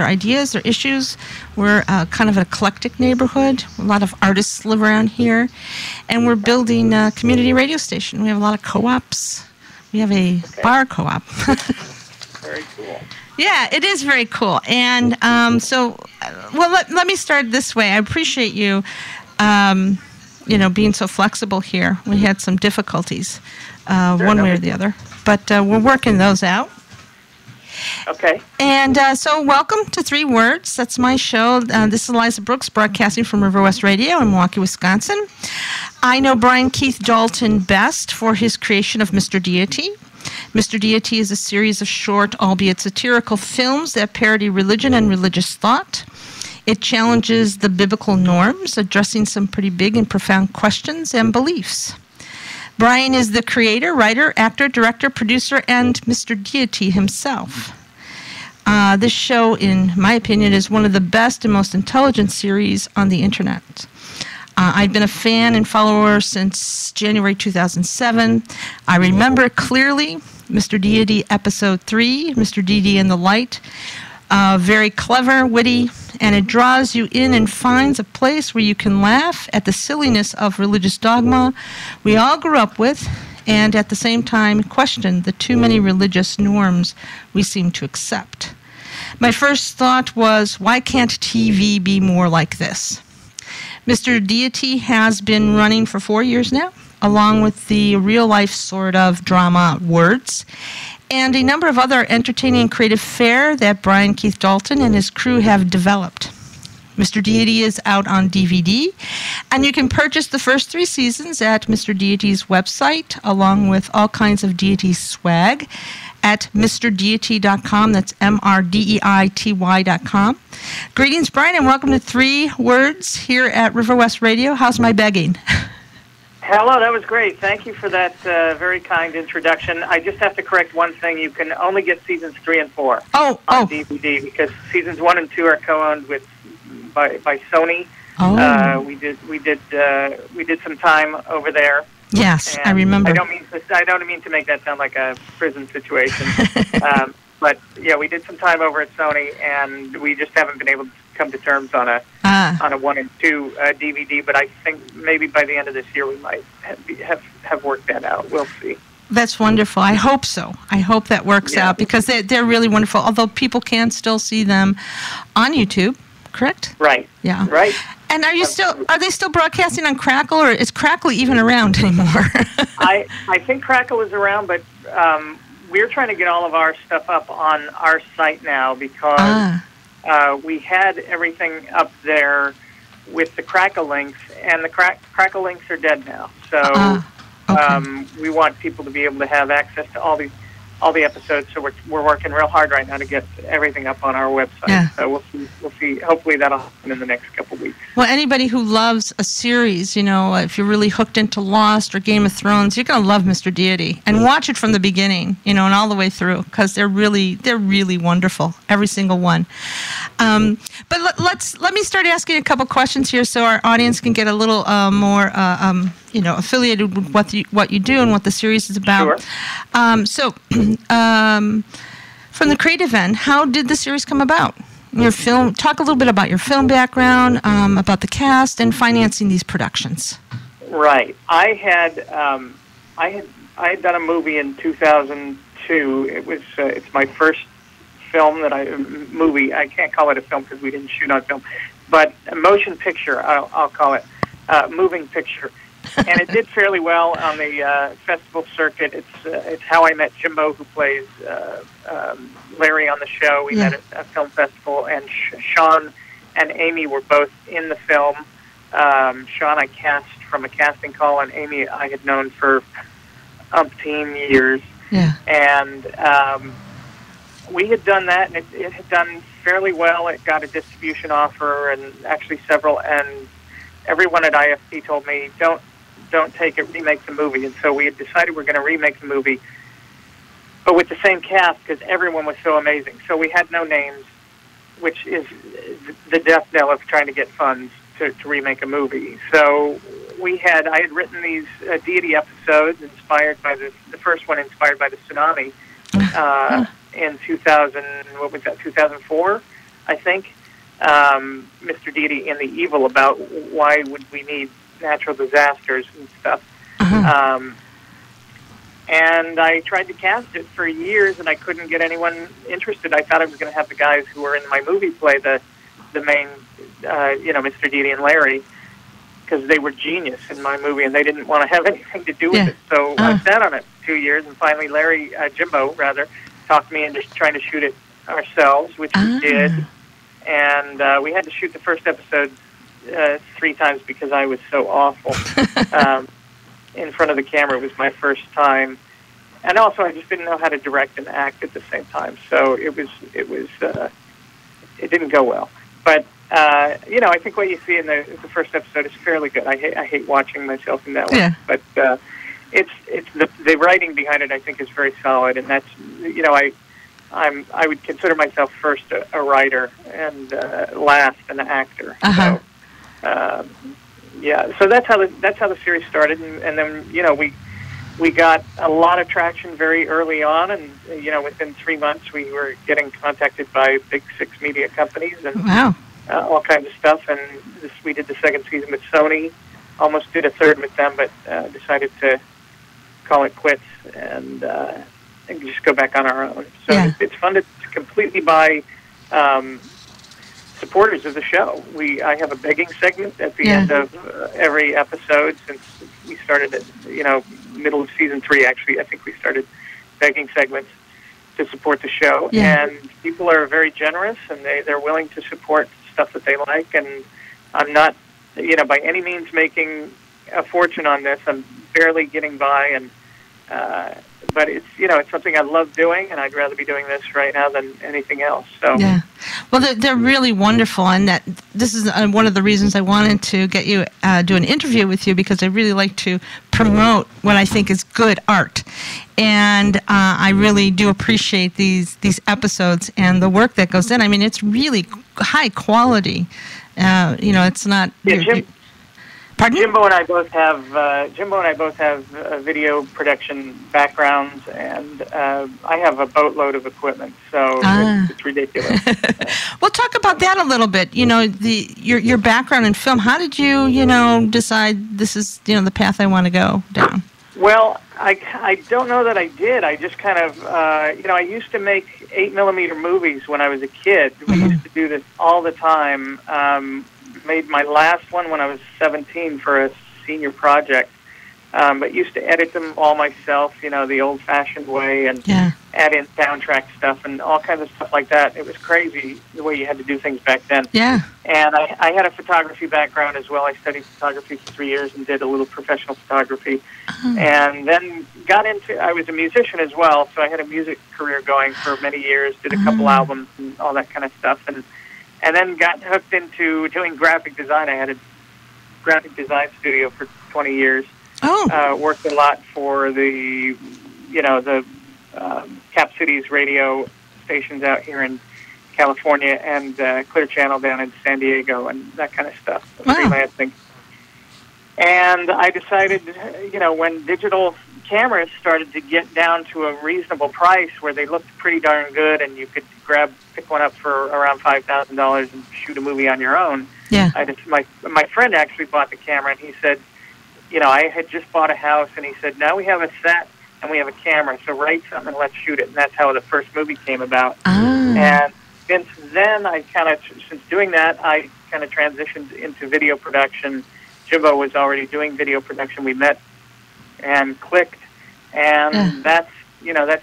their ideas, their issues. We're kind of an eclectic neighborhood. A lot of artists live around here. And we're building a community radio station. We have a lot of co-ops. We have a bar co-op. Very cool. Yeah, it is very cool. And let me start this way. I appreciate you, being so flexible here. We had some difficulties, one way or the other. But we're working those out. Okay. And so welcome to 3 Words. That's my show. This is Eliza Brooks, broadcasting from River West Radio in Milwaukee, Wisconsin. I know Brian Keith Dalton best for his creation of Mr. Deity. Mr. Deity is a series of short, albeit satirical films that parody religion and religious thought. It challenges the biblical norms, addressing some pretty big and profound questions and beliefs. Brian is the creator, writer, actor, director, producer, and Mr. Deity himself. This show, in my opinion, is one of the best and most intelligent series on the internet. I've been a fan and follower since January 2007. I remember clearly Mr. Deity Episode 3, Mr. Deity and the Light. Very clever, witty, and it draws you in and finds a place where you can laugh at the silliness of religious dogma we all grew up with, and at the same time question the too many religious norms we seem to accept. My first thought was, why can't TV be more like this? Mr. Deity has been running for 4 years now, along with the real-life sort of drama Words, and a number of other entertaining and creative fare that Brian Keith Dalton and his crew have developed. Mr. Deity is out on DVD, and you can purchase the first 3 seasons at Mr. Deity's website, along with all kinds of Deity swag at MrDeity.com. That's MrDeity.com. Greetings, Brian, and welcome to 3 Words here at River West Radio. How's my begging? Hello, that was great. Thank you for that very kind introduction. I just have to correct one thing. You can only get seasons 3 and 4 on DVD because seasons 1 and 2 are co-owned by Sony. Oh. We did some time over there. Yes, and I remember. I don't mean to make that sound like a prison situation, but yeah, we did some time over at Sony, and we just haven't been able to come to terms on a 1 and 2 DVD. But I think maybe by the end of this year we might have worked that out. We'll see. That's wonderful. I hope so. I hope that works out because they're really wonderful. Although people can still see them on YouTube, correct? Right. Yeah. Right. And are they still broadcasting on Crackle, or is Crackle even around anymore? I think Crackle is around, but we're trying to get all of our stuff up on our site now because we had everything up there with the Crackle links, and the Crackle links are dead now. So we want people to be able to have access to all the episodes. So we're working real hard right now to get everything up on our website. Yeah. So we'll see. Hopefully that'll happen in the next couple of weeks. Well, anybody who loves a series, if you're really hooked into Lost or Game of Thrones, you're going to love Mr. Deity and watch it from the beginning, and all the way through because they're really wonderful, every single one. But let me start asking a couple questions here so our audience can get a little more affiliated with what you do and what the series is about. Sure. From the creative end, how did the series come about? Your film. Talk a little bit about your film background, about the cast, and financing these productions. Right. I had done a movie in 2002. It was it's my first film movie. I can't call it a film because we didn't shoot on film, but a motion picture. I'll call it moving picture. And it did fairly well on the festival circuit. It's how I met Jimbo, who plays Larry on the show. We met at a film festival, and Sean and Amy were both in the film. Sean I cast from a casting call, and Amy I had known for umpteen years. Yeah. And we had done that, and it had done fairly well. It got a distribution offer, and actually several, and everyone at IFP told me, don't take it, remake the movie. And so we had decided we're going to remake the movie, but with the same cast because everyone was so amazing. So we had no names, which is the death knell of trying to get funds to remake a movie. So I had written these Deity episodes inspired by the first one inspired by the tsunami in 2004. I think, Mr. Deity and the Evil, about why would we need natural disasters and stuff. And I tried to cast it for years, and I couldn't get anyone interested. I thought I was going to have the guys who were in my movie play the main, Mr. Deity and Larry, because they were genius in my movie, and they didn't want to have anything to do with it. So I sat on it 2 years, and finally Jimbo, talked me into trying to shoot it ourselves, which we did. And we had to shoot the first episode 3 times because I was so awful. In front of the camera. It was my first time, and also I just didn't know how to direct and act at the same time. So it didn't go well. But I think what you see in the first episode is fairly good. I hate watching myself in that way, but it's the writing behind it, I think, is very solid, and that's I would consider myself first a writer and last an actor. So, so that's how the series started, and then we got a lot of traction very early on, and within 3 months we were getting contacted by big 6 media companies and all kinds of stuff. And we did the second season with Sony, almost did a third with them, but decided to call it quits and just go back on our own. So it's funded completely by supporters of the show. I have a begging segment at the end of every episode since we started at middle of season 3. Actually, I think we started begging segments to support the show, and people are very generous, and they're willing to support stuff that they like. And I'm not by any means making a fortune on this. I'm barely getting by, and but it's it's something I love doing, and I'd rather be doing this right now than anything else. So well, they're really wonderful, and that this is one of the reasons I wanted to get you do an interview with you, because I really like to promote what I think is good art, and I really do appreciate these episodes and the work that goes in. I mean, it's really high quality. It's not. Pardon? Jimbo and I both have video production backgrounds, and I have a boatload of equipment, so it's ridiculous. Well, talk about that a little bit. Your background in film. How did you decide this is the path I want to go down? Well, I don't know that I did. I just kind of I used to make 8mm movies when I was a kid. We used to do this all the time. Made my last one when I was 17 for a senior project, but used to edit them all myself, the old-fashioned way, and add in soundtrack stuff and all kinds of stuff like that. It was crazy the way you had to do things back then. Yeah. And I had a photography background as well. I studied photography for 3 years and did a little professional photography. And then I was a musician as well, so I had a music career going for many years, did a couple albums and all that kind of stuff. And then got hooked into doing graphic design. I had a graphic design studio for 20 years. Worked a lot for the Cap Cities radio stations out here in California, and Clear Channel down in San Diego, and that kind of stuff. Freelancing. And I decided, when digital cameras started to get down to a reasonable price where they looked pretty darn good, and you could pick one up for around $5,000 and shoot a movie on your own. Yeah. My friend actually bought the camera, and he said, I had just bought a house, and he said, now we have a set and we have a camera, so write something and let's shoot it. And that's how the first movie came about. And since then, since doing that, I kind of transitioned into video production. Jimbo was already doing video production. We met and clicked, and that's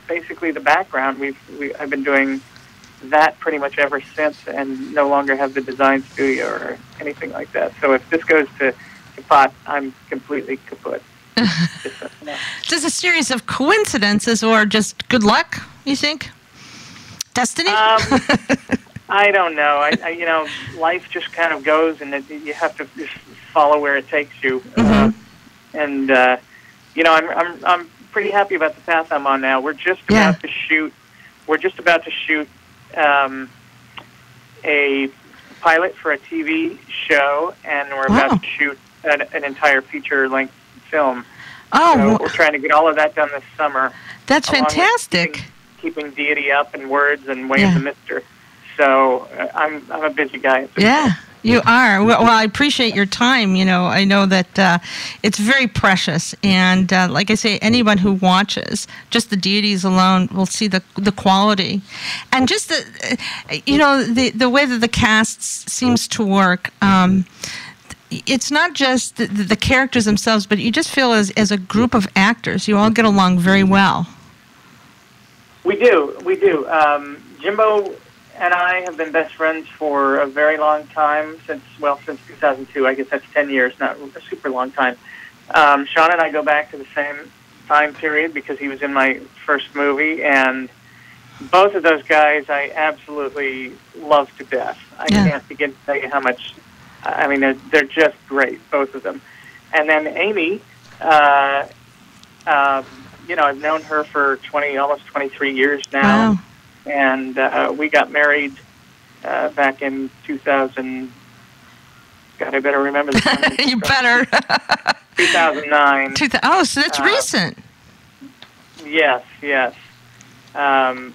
basically the background. I've been doing that pretty much ever since, and no longer have the design studio or anything like that. So if this goes to pot, I'm completely kaput. Just a series of coincidences, or just good luck, you think? Destiny? I don't know. I life just kind of goes, and you have to just follow where it takes you. And I'm pretty happy about the path I'm on now. We're just about to shoot. We're just about to shoot a pilot for a TV show, and we're about to shoot an entire feature-length film. So we're trying to get all of that done this summer. That's fantastic. Keeping Deity up and Words and Way of the Mister. So I'm a busy guy at this Yeah. point. You are. Well, I appreciate your time. I know that it's very precious. And like I say, anyone who watches just the deities alone will see the quality. And just the way that the cast seems to work. It's not just the characters themselves, but you just feel as a group of actors, you all get along very well. We do. Jimbo and I have been best friends for a very long time, since 2002. I guess that's 10 years, not a super long time. Sean and I go back to the same time period because he was in my first movie, and both of those guys I absolutely love to death. I can't begin to tell you how much. I mean, they're just great, both of them. And then Amy, I've known her for almost 23 years now. Wow. And we got married back in 2000. God, I better remember the time. You better. 2009. So that's recent. Yes. And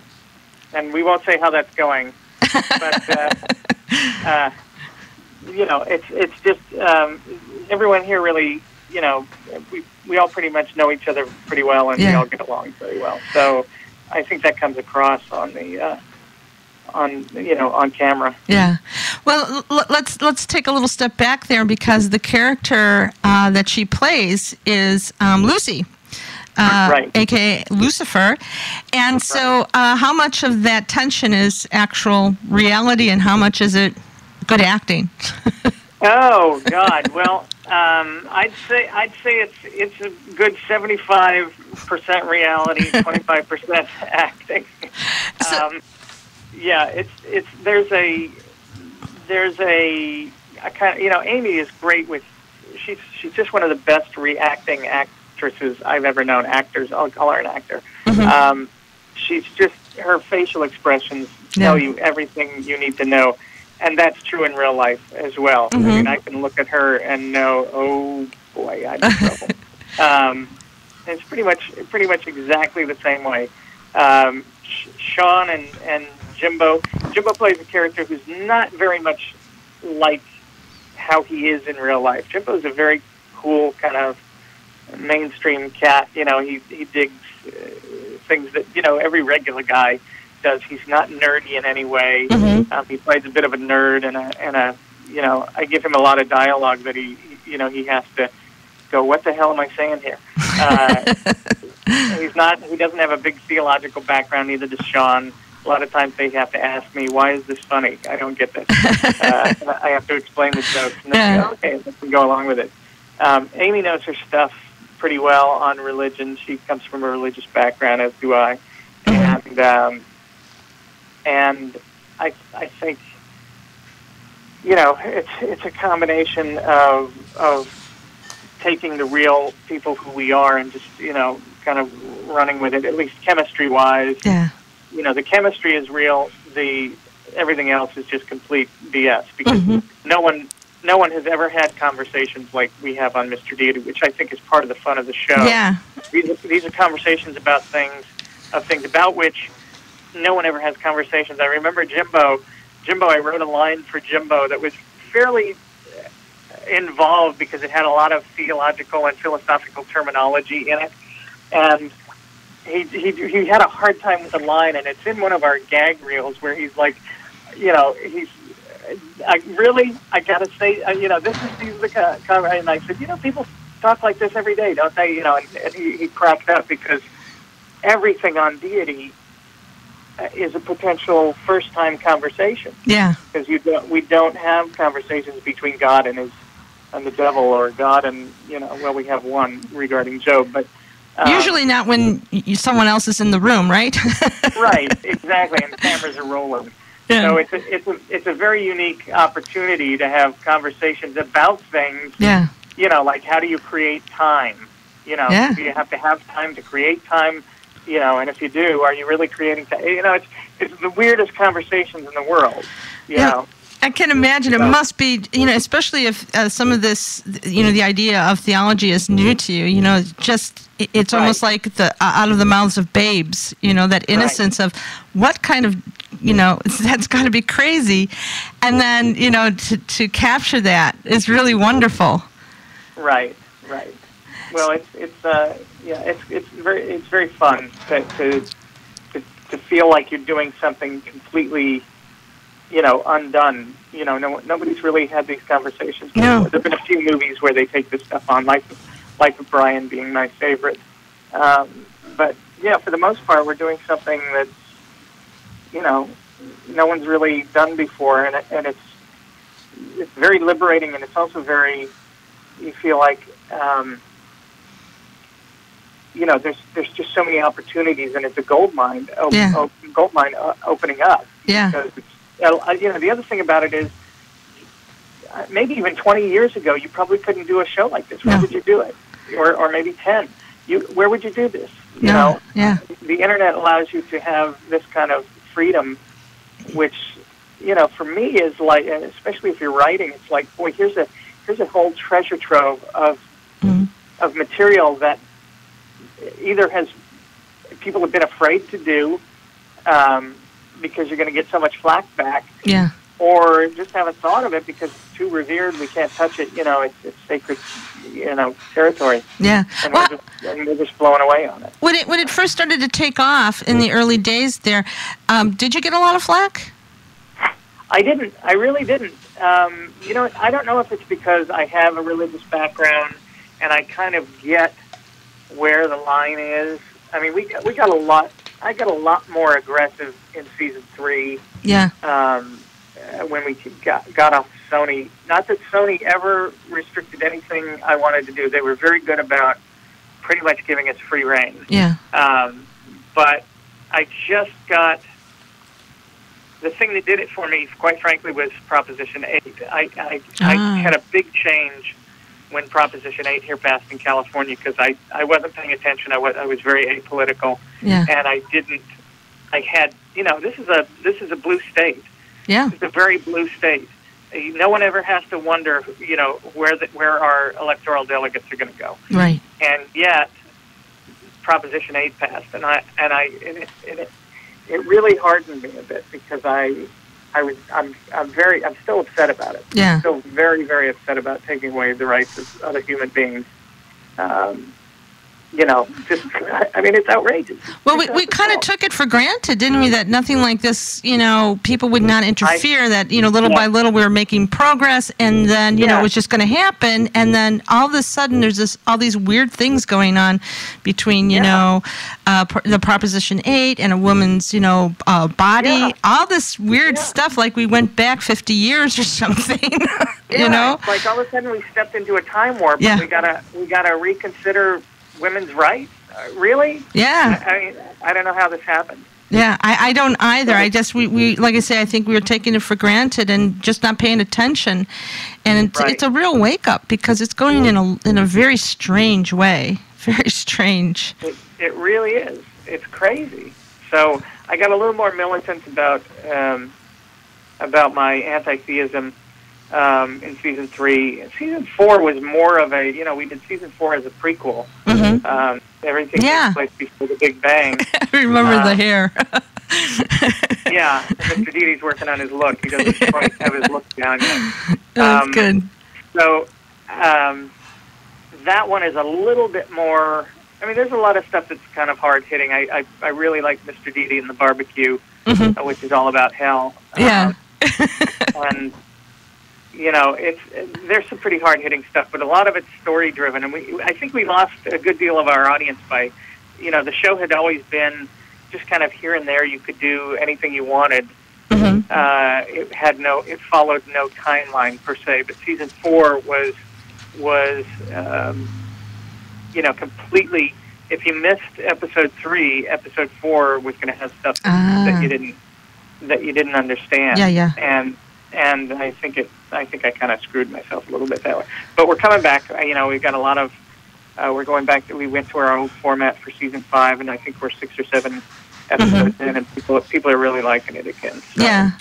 we won't say how that's going, but it's just everyone here really, we all pretty much know each other pretty well, and we all get along very well. So I think that comes across on the on camera. Yeah. Well, let's take a little step back there, because the character that she plays is Lucy, right, aka Lucifer. And so, how much of that tension is actual reality, and how much is it good acting? Oh God! Well, I'd say it's a good 75% reality, 25% acting. There's a kind of, Amy is great with. She's just one of the best reacting actresses I've ever known. Actors, I'll call her an actor. Mm-hmm. She's just, her facial expressions tell you everything you need to know. And that's true in real life as well. Mm-hmm. I mean, I can look at her and know, oh boy, I'm in trouble. It's pretty much exactly the same way. Sean and Jimbo plays a character who's not very much like how he is in real life. Jimbo's a very cool kind of mainstream cat. He digs things that every regular guy does. He's not nerdy in any way. Mm-hmm. He plays a bit of a nerd, and I give him a lot of dialogue that he has to go, what the hell am I saying here? He doesn't have a big theological background, neither does Sean. A lot of times they have to ask me, why is this funny? I don't get this. I have to explain the jokes, and they go, okay, let's go along with it. Amy knows her stuff pretty well on religion. She comes from a religious background, as do I. And I think, it's a combination of taking the real people who we are and just, kind of running with it, at least chemistry-wise. Yeah. The chemistry is real. Everything else is just complete BS, because no one has ever had conversations like we have on Mr. Deity, which I think is part of the fun of the show. Yeah. These are conversations about things about which no one ever has conversations. I remember Jimbo, I wrote a line for Jimbo that was fairly involved because it had a lot of theological and philosophical terminology in it. And he had a hard time with the line, and it's in one of our gag reels where he's like, I gotta say, these are the and I said, people talk like this every day, don't they? And he cracked up because everything on deity is a potential first-time conversation. Yeah. Because we don't have conversations between God and the devil, or God and we have one regarding Job, but usually not when someone else is in the room, right? Right, exactly, and cameras are rolling. Yeah. So it's a very unique opportunity to have conversations about things. Yeah. Like, how do you create time? Do you have to have time to create time? And if you do, are you really creating time? It's the weirdest conversations in the world. You know. I can imagine. It must be, especially if some of this, the idea of theology is new to you, it's almost like the out of the mouths of babes, that innocence of what kind of, that's got to be crazy. And then, to capture that is really wonderful. Right. Well, it's very fun to feel like you're doing something completely, undone. Nobody's really had these conversations before. No. There've been a few movies where they take this stuff on, Life of Brian being my favorite. But yeah, for the most part, we're doing something that's, no one's really done before, and it's very liberating, and it's also very, you feel like, there's just so many opportunities, and it's a gold mine, opening up. Yeah. Because the other thing about it is, maybe even 20 years ago, you probably couldn't do a show like this. Where would you do it? Or maybe 10. Where would you do this? Yeah. The internet allows you to have this kind of freedom, which, for me is like, and especially if you're writing, it's like, boy, here's a whole treasure trove of material that either people have been afraid to do, because you're going to get so much flack back. Yeah. Or just haven't thought of it because it's too revered, we can't touch it, it's sacred, territory. Yeah. And we're just blowing away on it. When it first started to take off in the early days there, did you get a lot of flack? I didn't. I really didn't. I don't know if it's because I have a religious background and I kind of get where the line is. I mean, we got a lot. I got a lot more aggressive in season 3. Yeah. When we got off Sony. Not that Sony ever restricted anything I wanted to do. They were very good about pretty much giving us free rein. Yeah. But I just got... The thing that did it for me, quite frankly, was Proposition 8. I had a big change when Proposition 8 here passed in California because I wasn't paying attention. I was very apolitical. Yeah. And I had, this is a blue state. Yeah. It's a very blue state. No one ever has to wonder, where our electoral delegates are going to go. Right. And yet, Proposition 8 passed, and it really hardened me a bit because I'm still upset about it. Yeah. I'm still very, very upset about taking away the rights of other human beings. It's outrageous. Well, we kind of took it for granted, didn't we, that nothing like this, people would not interfere, that, little by little we were making progress, and then, it was just going to happen, and then all of a sudden there's all these weird things going on between, the Proposition 8 and a woman's, body, all this weird stuff, like we went back 50 years or something, Like all of a sudden we stepped into a time warp, and we gotta reconsider women's rights? Really? Yeah. I mean, I don't know how this happened. Yeah, I don't either. I just, we like I say, I think we were taking it for granted and just not paying attention. And it's a real wake-up because it's going in a very strange way. Very strange. It really is. It's crazy. So I got a little more militant about my anti-theism in season 3. Season 4 was more of a, we did season 4 as a prequel. Mm-hmm. Everything takes place before the Big Bang. I remember the hair. Yeah, and Mr. Didi's working on his look. He doesn't quite have his look down yet. That's good. So that one is a little bit more... I mean, there's a lot of stuff that's kind of hard-hitting. I really like Mr. Didi and the barbecue, which is all about hell. Yeah. And... there's some pretty hard-hitting stuff, but a lot of it's story-driven, and I think we lost a good deal of our audience by, the show had always been just kind of here and there. You could do anything you wanted. Mm-hmm. It followed no timeline per se, but season 4 was completely. If you missed episode 3, episode 4 was going to have stuff that you didn't understand. Yeah. And I think I kind of screwed myself a little bit that way. But we're coming back. We've got a lot of. We're going back. We went to our old format for season 5, and I think we're 6 or 7 episodes in, and people are really liking it again. So. Yeah.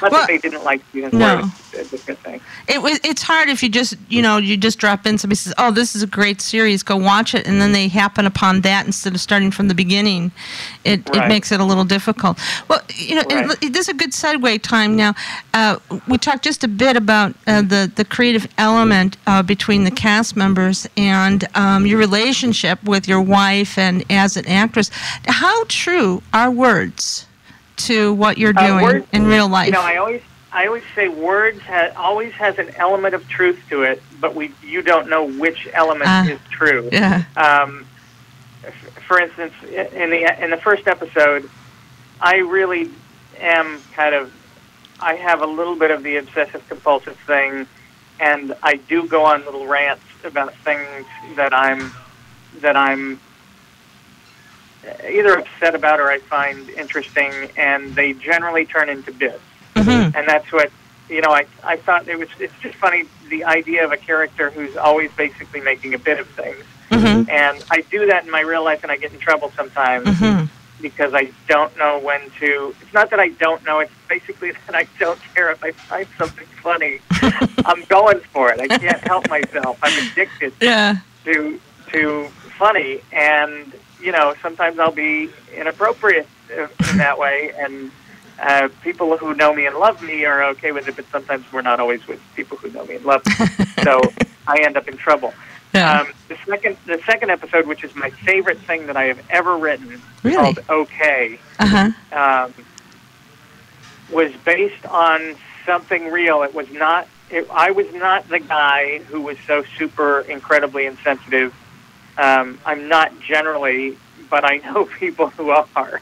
Not that they didn't like Stephen's work, it's a different thing. It's hard if you just drop in, somebody says, oh, this is a great series, go watch it, and then they happen upon that instead of starting from the beginning. It makes it a little difficult. Well, this is a good segue time now. We talked just a bit about the creative element between the cast members and your relationship with your wife and as an actress. How true are words to what you're doing words, in real life? I always say words always has an element of truth to it, but you don't know which element is true. Yeah. For instance, in the first episode, I really am I have a little bit of the obsessive compulsive thing, and I do go on little rants about things that I'm either upset about or I find interesting, and they generally turn into bits. Mm-hmm. And that's what, I thought it's just funny, the idea of a character who's always basically making a bit of things. Mm-hmm. And I do that in my real life, and I get in trouble sometimes because I don't know when to. It's not that I don't know, it's basically that I don't care. If I find something funny, I'm going for it. I can't help myself. I'm addicted to funny, and sometimes I'll be inappropriate in that way, and people who know me and love me are okay with it, but sometimes we're not always with people who know me and love me, so I end up in trouble. Yeah. The second episode, which is my favorite thing that I have ever written, called Okay, was based on something real. It was not. I was not the guy who was so super incredibly insensitive. I'm not generally, but I know people who are.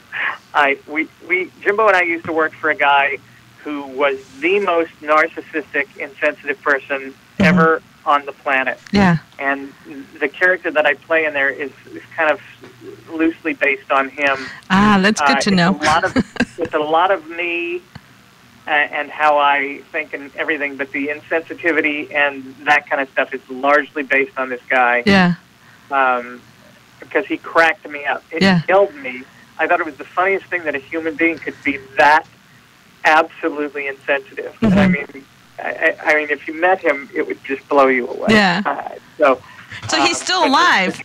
Jimbo and I used to work for a guy who was the most narcissistic, insensitive person ever on the planet. Yeah. And the character that I play in there is kind of loosely based on him. That's good to know. It's a lot of me and how I think and everything, but the insensitivity and that kind of stuff is largely based on this guy. Yeah. Because he cracked me up. It killed me. I thought it was the funniest thing that a human being could be that absolutely insensitive. Mm-hmm. And I mean, if you met him, it would just blow you away. Yeah. So he's still alive.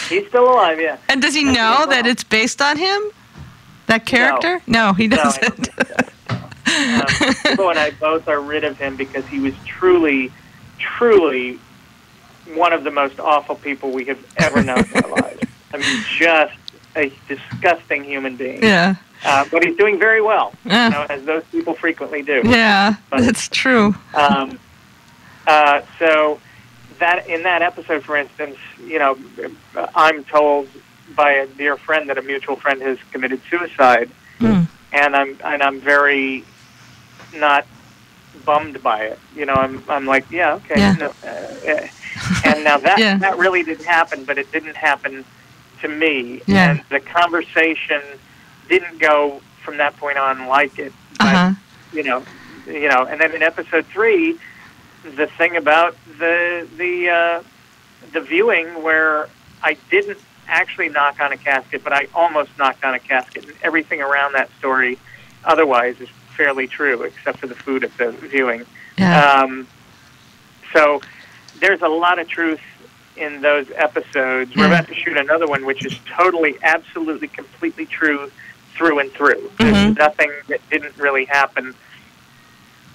He's still alive, yeah. And does he know that it's based on him? That character? No, he doesn't. Jimbo and I both are rid of him because he was truly, truly one of the most awful people we have ever known in our lives. I mean, just a disgusting human being. Yeah. But he's doing very well, as those people frequently do. Yeah, that's true. So that in that episode, for instance, I'm told by a dear friend that a mutual friend has committed suicide, and I'm very not bummed by it. I'm like, yeah, okay. Yeah. No, and now that really didn't happen, but it didn't happen to me. Yeah. And the conversation didn't go from that point on like it. But, and then in episode 3, the thing about the viewing where I didn't actually knock on a casket, but I almost knocked on a casket, and everything around that story otherwise is fairly true, except for the food at the viewing. Yeah. So there's a lot of truth in those episodes. We're about to shoot another one, which is totally, absolutely, completely true through and through. There's nothing that didn't really happen.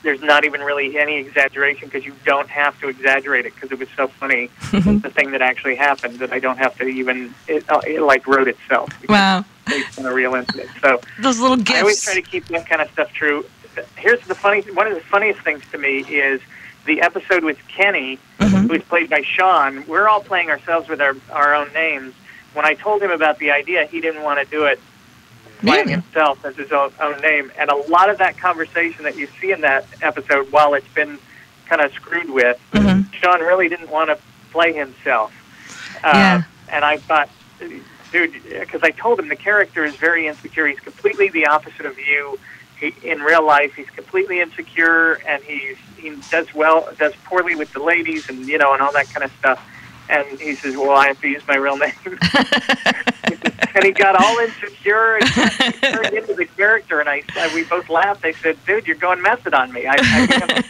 There's not even really any exaggeration because you don't have to exaggerate it because it was so funny, the thing that actually happened, that I don't have to even, it like wrote itself. Wow. Based on a real incident. So those little gifts. I always try to keep that kind of stuff true. Here's one of the funniest things to me is the episode with Kenny, who's played by Sean. We're all playing ourselves with our own names. When I told him about the idea, he didn't want to do it playing himself as his own name. And a lot of that conversation that you see in that episode, while it's been kind of screwed with, Sean really didn't want to play himself. And I thought, dude, because I told him the character is very insecure. He's completely the opposite of you. In real life, he's completely insecure, and he does poorly with the ladies, and and all that kind of stuff. And he says, "Well, I have to use my real name." And he got all insecure and turned into the character. And we both laughed. I said, "Dude, you're going method on me." I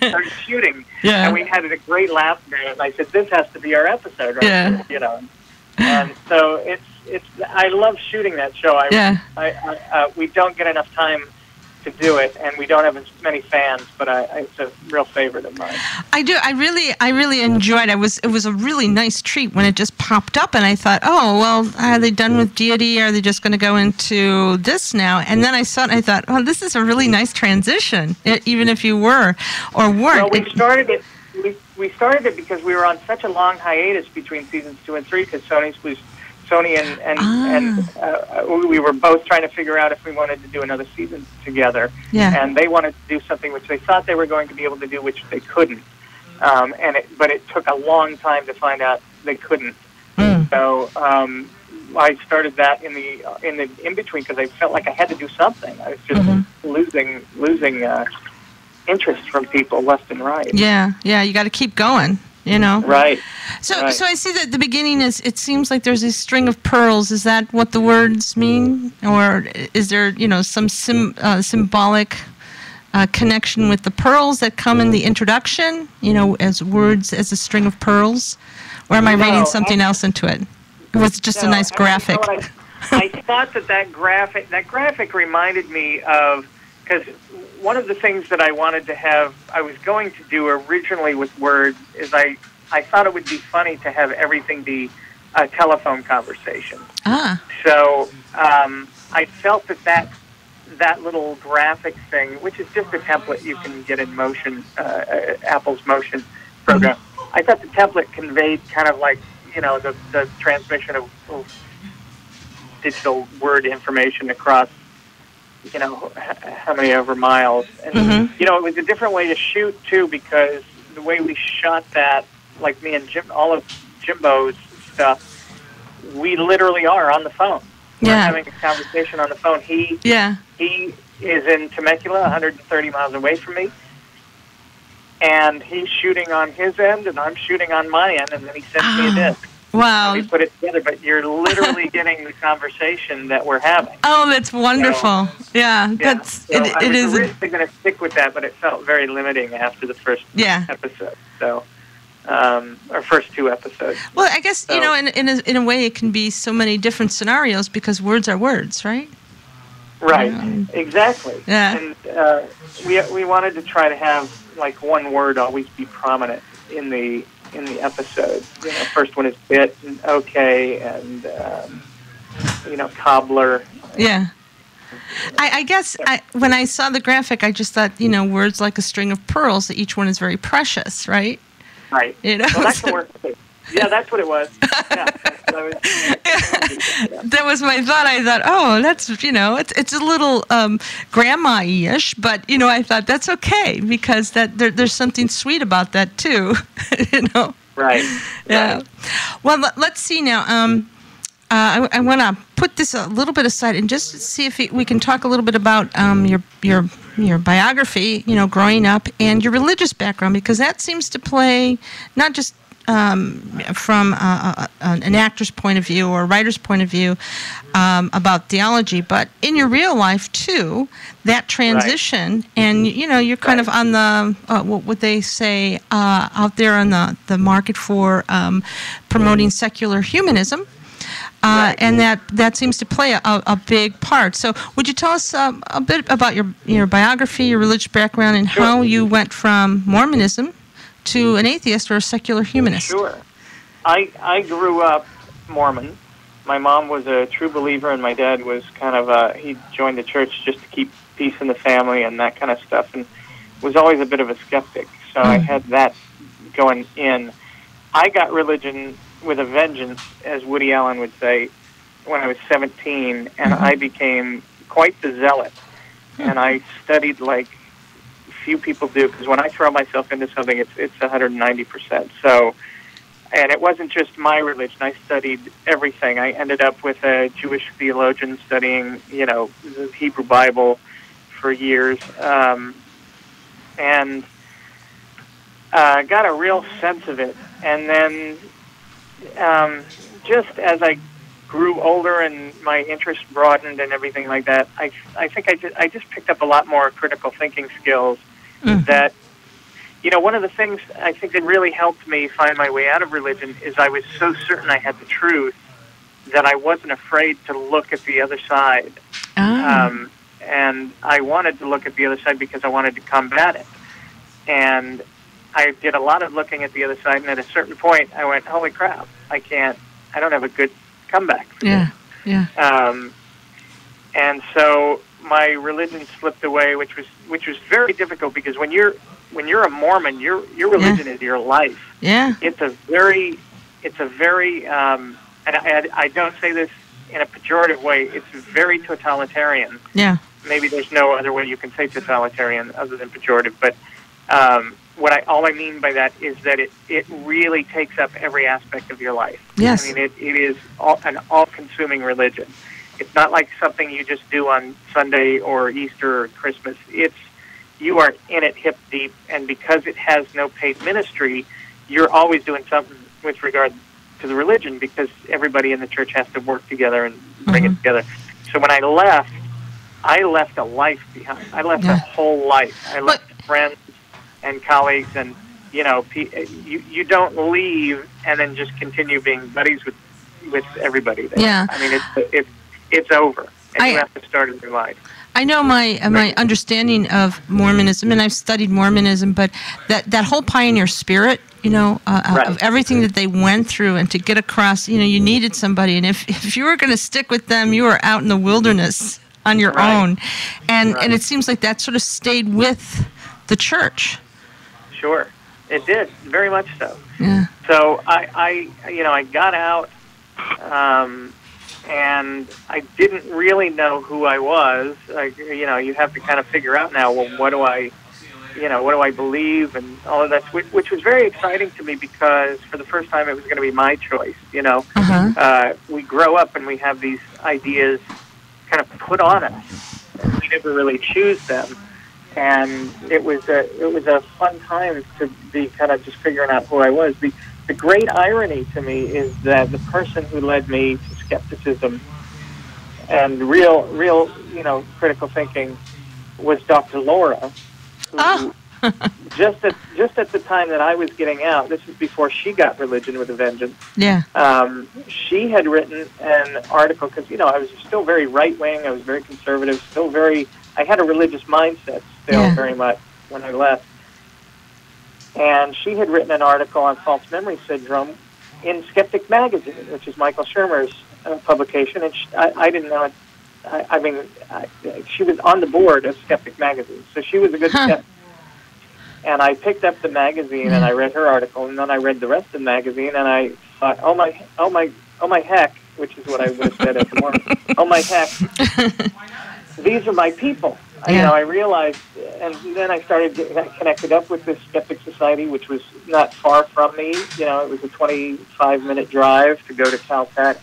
started shooting, and we had a great laugh about it. And I said, "This has to be our episode, right?" Yeah. You know. And so it's. I love shooting that show. We don't get enough time to do it, and we don't have as many fans, but it's a real favorite of mine. I do. I really enjoyed it. It was a really nice treat when it just popped up, and I thought, oh, well, are they done with deity? Are they just going to go into this now? And then I saw it, and I thought, oh, this is a really nice transition, even if you were or weren't. Well, we started it. We started it because we were on such a long hiatus between seasons 2 and 3 because Sony and we were both trying to figure out if we wanted to do another season together. Yeah. And they wanted to do something which they thought they were going to be able to do, which they couldn't. But it took a long time to find out they couldn't. So I started that in the in between because I felt like I had to do something. I was just losing interest from people left and right. Yeah. You got to keep going. You know, right? So I see that the beginning is. It seems like there's a string of pearls. Is that what the words mean, or is there, some symbolic connection with the pearls that come in the introduction? As words as a string of pearls, or am I reading something else into it? It was just a nice graphic. I thought that graphic reminded me of, because one of the things that I wanted to have, I was going to do originally with words, is I thought it would be funny to have everything be a telephone conversation. So I felt that little graphic thing, which is just a template you can get in Motion, Apple's Motion program. I thought the template conveyed kind of like, the transmission of digital word information across how many ever miles. And, it was a different way to shoot, too, because the way we shot that, like me and all of Jimbo's stuff, we literally are on the phone. We're having a conversation on the phone. He is in Temecula, 130 miles away from me, and he's shooting on his end, and I'm shooting on my end, and then he sends me a disc. Wow. And we put it together, but you're literally getting the conversation that we're having. Oh, that's wonderful. That's so it I was is originally going to stick with that, but it felt very limiting after the first episode. So, or first 2 episodes. Well, I guess, in a way it can be so many different scenarios because words are words, right? Right, exactly. Yeah. And we wanted to try to have, like, one word always be prominent in the episode. First one is bit and okay and cobbler. Yeah. I guess when I saw the graphic, I just thought, words like a string of pearls, that each one is very precious, right? Right. Well, that can work too. Yeah, that's what it was. Yeah. That was my thought. I thought, oh, that's, it's a little grandma-ish, but, I thought that's okay because there's something sweet about that too, Right. Yeah. Right. Well, let's see now. I want to put this a little bit aside and just see if we can talk a little bit about your biography, growing up, and your religious background, because that seems to play not just from an actor's point of view or a writer's point of view about theology, but in your real life too, that transition, and you're kind of on the what would they say out there on the market for promoting secular humanism. And that seems to play a big part. So would you tell us a bit about your biography, your religious background, and how you went from Mormonism to an atheist or a secular humanist? Sure. I grew up Mormon. My mom was a true believer, and my dad was kind of he joined the church just to keep peace in the family and that kind of stuff, and was always a bit of a skeptic. So I had that going in. I got religion with a vengeance, as Woody Allen would say, when I was 17, and I became quite the zealot. And I studied like few people do, because when I throw myself into something, it's 190%. So, and it wasn't just my religion. I studied everything. I ended up with a Jewish theologian studying, the Hebrew Bible for years, and got a real sense of it. And then just as I grew older and my interest broadened and everything like that, I think I just picked up a lot more critical thinking skills. That, one of the things I think that really helped me find my way out of religion is I was so certain I had the truth that I wasn't afraid to look at the other side. And I wanted to look at the other side because I wanted to combat it. And I did a lot of looking at the other side, and at a certain point, I went, holy crap, I don't have a good comeback for this. And so my religion slipped away, which was very difficult, because when you're a Mormon, your religion is your life. It's a very and I don't say this in a pejorative way, it's very totalitarian. Maybe there's no other way you can say totalitarian other than pejorative, but all I mean by that is that it really takes up every aspect of your life. I mean, it is an all-consuming religion. It's not like something you just do on Sunday or Easter or Christmas. You are in it hip deep, and because it has no paid ministry, you're always doing something with regard to the religion, because everybody in the church has to work together and bring it together. So when I left a life behind. I left a whole life. I left friends and colleagues, and you don't leave and then just continue being buddies with everybody there. I mean, it's over, and you have to start a new life. I know my understanding of Mormonism, and I've studied Mormonism, but that whole pioneer spirit, of everything that they went through, and to get across, you needed somebody, and if you were going to stick with them, you were out in the wilderness on your own, and it seems like that sort of stayed with the church. Sure, it did, very much so. So I got out. And I didn't really know who I was. You have to kind of figure out now, well, what do I believe, and all of that, which was very exciting to me, because for the first time it was going to be my choice. We grow up and we have these ideas kind of put on us, and we never really choose them. And it was a fun time to be kind of just figuring out who I was. The great irony to me is that the person who led me to skepticism and real, critical thinking was Dr. Laura, who just at the time that I was getting out, this is before she got Religion with a Vengeance. She had written an article, because I was still very right wing, I was very conservative, I had a religious mindset still very much when I left. And she had written an article on false memory syndrome in Skeptic Magazine, which is Michael Shermer's publication. And I didn't know it. She was on the board of Skeptic Magazine, so she was a good skeptic. And I picked up the magazine and I read her article, and then I read the rest of the magazine, and I thought, oh my heck, which is what I would have said at the morning. Oh my heck, these are my people. I realized, and then I started getting connected up with this Skeptic Society, which was not far from me. It was a 25-minute drive to go to Caltech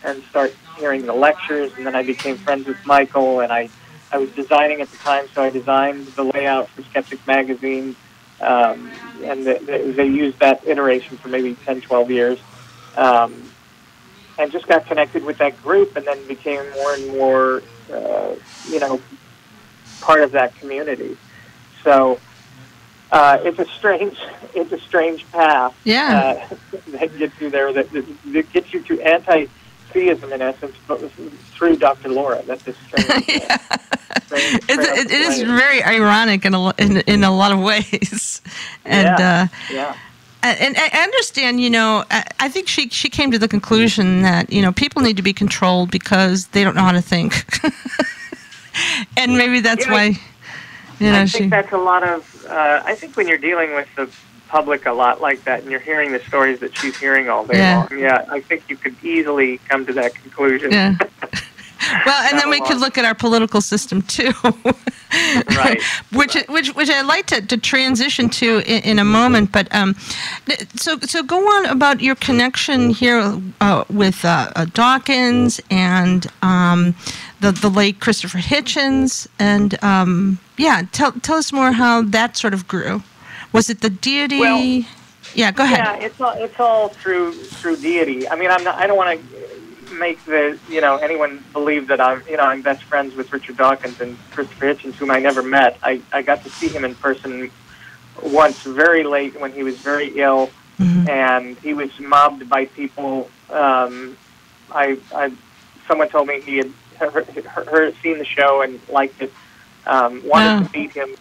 and start hearing the lectures, and then I became friends with Michael, and I was designing at the time, so I designed the layout for Skeptic Magazine, and they used that iteration for maybe 10, 12 years, and just got connected with that group, and then became more and more, part of that community. So it's a strange path that gets you there, that gets you to anti-theism in essence, but through Dr. Laura. That's a strange. It is very ironic in a lot of ways, and And I understand, I think she came to the conclusion that, people need to be controlled because they don't know how to think. And maybe that's why, I think that's a lot of, I think when you're dealing with the public a lot like that, and you're hearing the stories that she's hearing all day long, I think you could easily come to that conclusion. Yeah. Well, and then we could look at our political system too, right? Which I'd like to transition to in a moment. But so go on about your connection here with Dawkins and the late Christopher Hitchens, and tell us more how that sort of grew. Was it the deity? Well, go ahead. Yeah, it's all through deity. I mean, I don't want to make anyone believe that I'm best friends with Richard Dawkins and Christopher Hitchens, whom I never met. I got to see him in person once, very late, when he was very ill, and he was mobbed by people. Someone told me he had seen the show and liked it, wanted to meet him,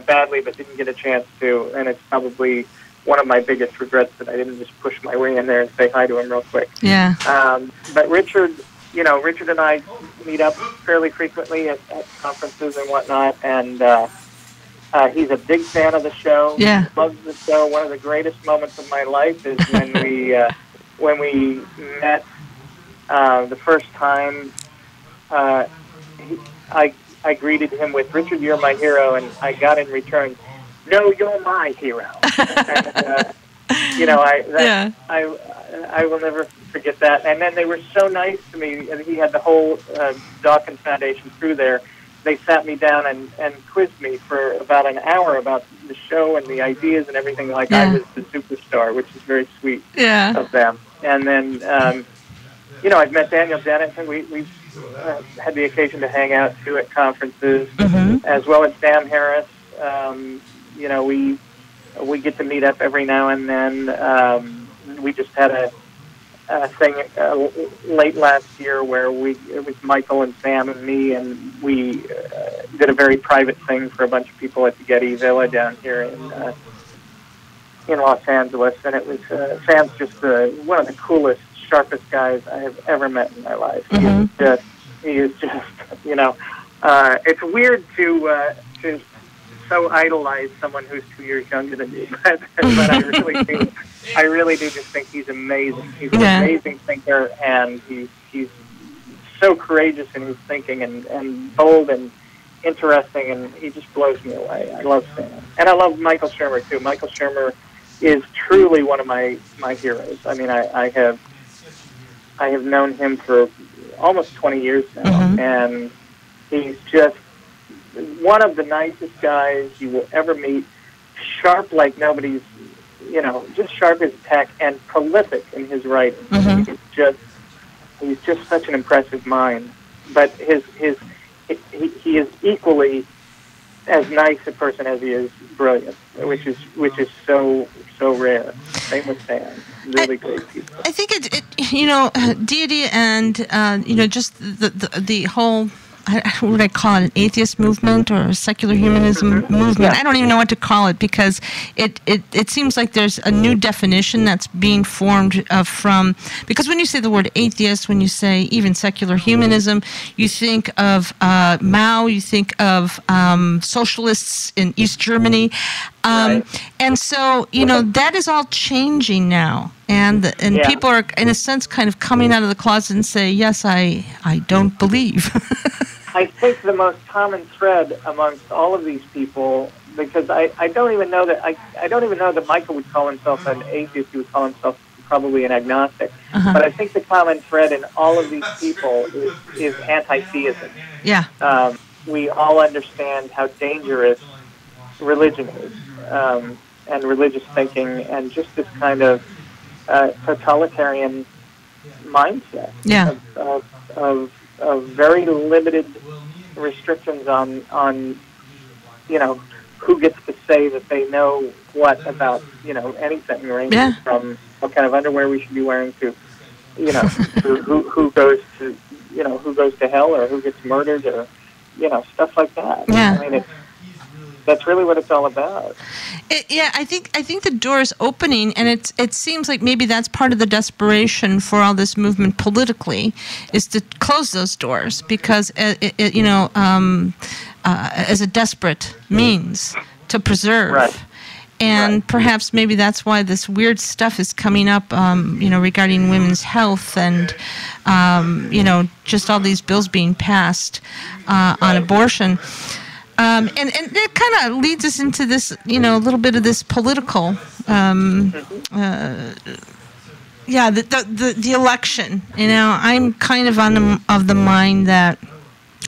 badly, but didn't get a chance to, and it's probably one of my biggest regrets that I didn't just push my way in there and say hi to him real quick. Yeah. But Richard and I meet up fairly frequently at conferences and whatnot, and he's a big fan of the show. Yeah. Loves the show. One of the greatest moments of my life is when we met the first time. I greeted him with, "Richard, you're my hero," and I got in return, "No, you're my hero." And, I will never forget that. And then they were so nice to me. And he had the whole Dawkins Foundation crew there. They sat me down and quizzed me for about an hour about the show and the ideas and everything, like I was the superstar, which is very sweet of them. And then, I've met Daniel Dennett, and we've had the occasion to hang out too at conferences, as well as Sam Harris. We get to meet up every now and then. We just had a thing late last year where it was Michael and Sam and me, and we did a very private thing for a bunch of people at the Getty Villa down here in Los Angeles, and it was Sam's just one of the coolest, sharpest guys I have ever met in my life. He is just it's weird to so idolize someone who's 2 years younger than me, but I really do just think he's amazing. He's an amazing thinker, and he's so courageous in his thinking and bold and interesting, and he just blows me away. I love Sam. And I love Michael Shermer, too. Michael Shermer is truly one of my heroes. I mean, I have known him for almost 20 years now, and he's just one of the nicest guys you will ever meet, sharp like nobody's, just sharp as a tack, and prolific in his writing. He's just such an impressive mind. But he is equally as nice a person as he is brilliant, which is so rare. Same with Sam. Really great people. I think deity and just the whole, what would I call it, an atheist movement or a secular humanism movement? I don't even know what to call it, because it seems like there's a new definition that's being formed because when you say the word atheist, when you say even secular humanism, you think of Mao, you think of socialists in East Germany. And so, that is all changing now. And people are, in a sense, kind of coming out of the closet and say, yes, I don't believe. I think the most common thread amongst all of these people, because I don't even know that Michael would call himself an atheist. He would call himself probably an agnostic. But I think the common thread in all of these people is anti-theism. Yeah. We all understand how dangerous religion is, and religious thinking, and just this kind of totalitarian mindset of very limited restrictions on who gets to say that they know what about anything, ranging from what kind of underwear we should be wearing to who goes to who goes to hell, or who gets murdered, or stuff like that. I mean, that's really what it's all about. I think the door is opening, and it seems like maybe that's part of the desperation for all this movement politically, is to close those doors, because as a desperate means to preserve. Right. And perhaps maybe that's why this weird stuff is coming up, regarding women's health and, just all these bills being passed on abortion. And it kind of leads us into this, a little bit of this political, the election. I'm kind of of the mind that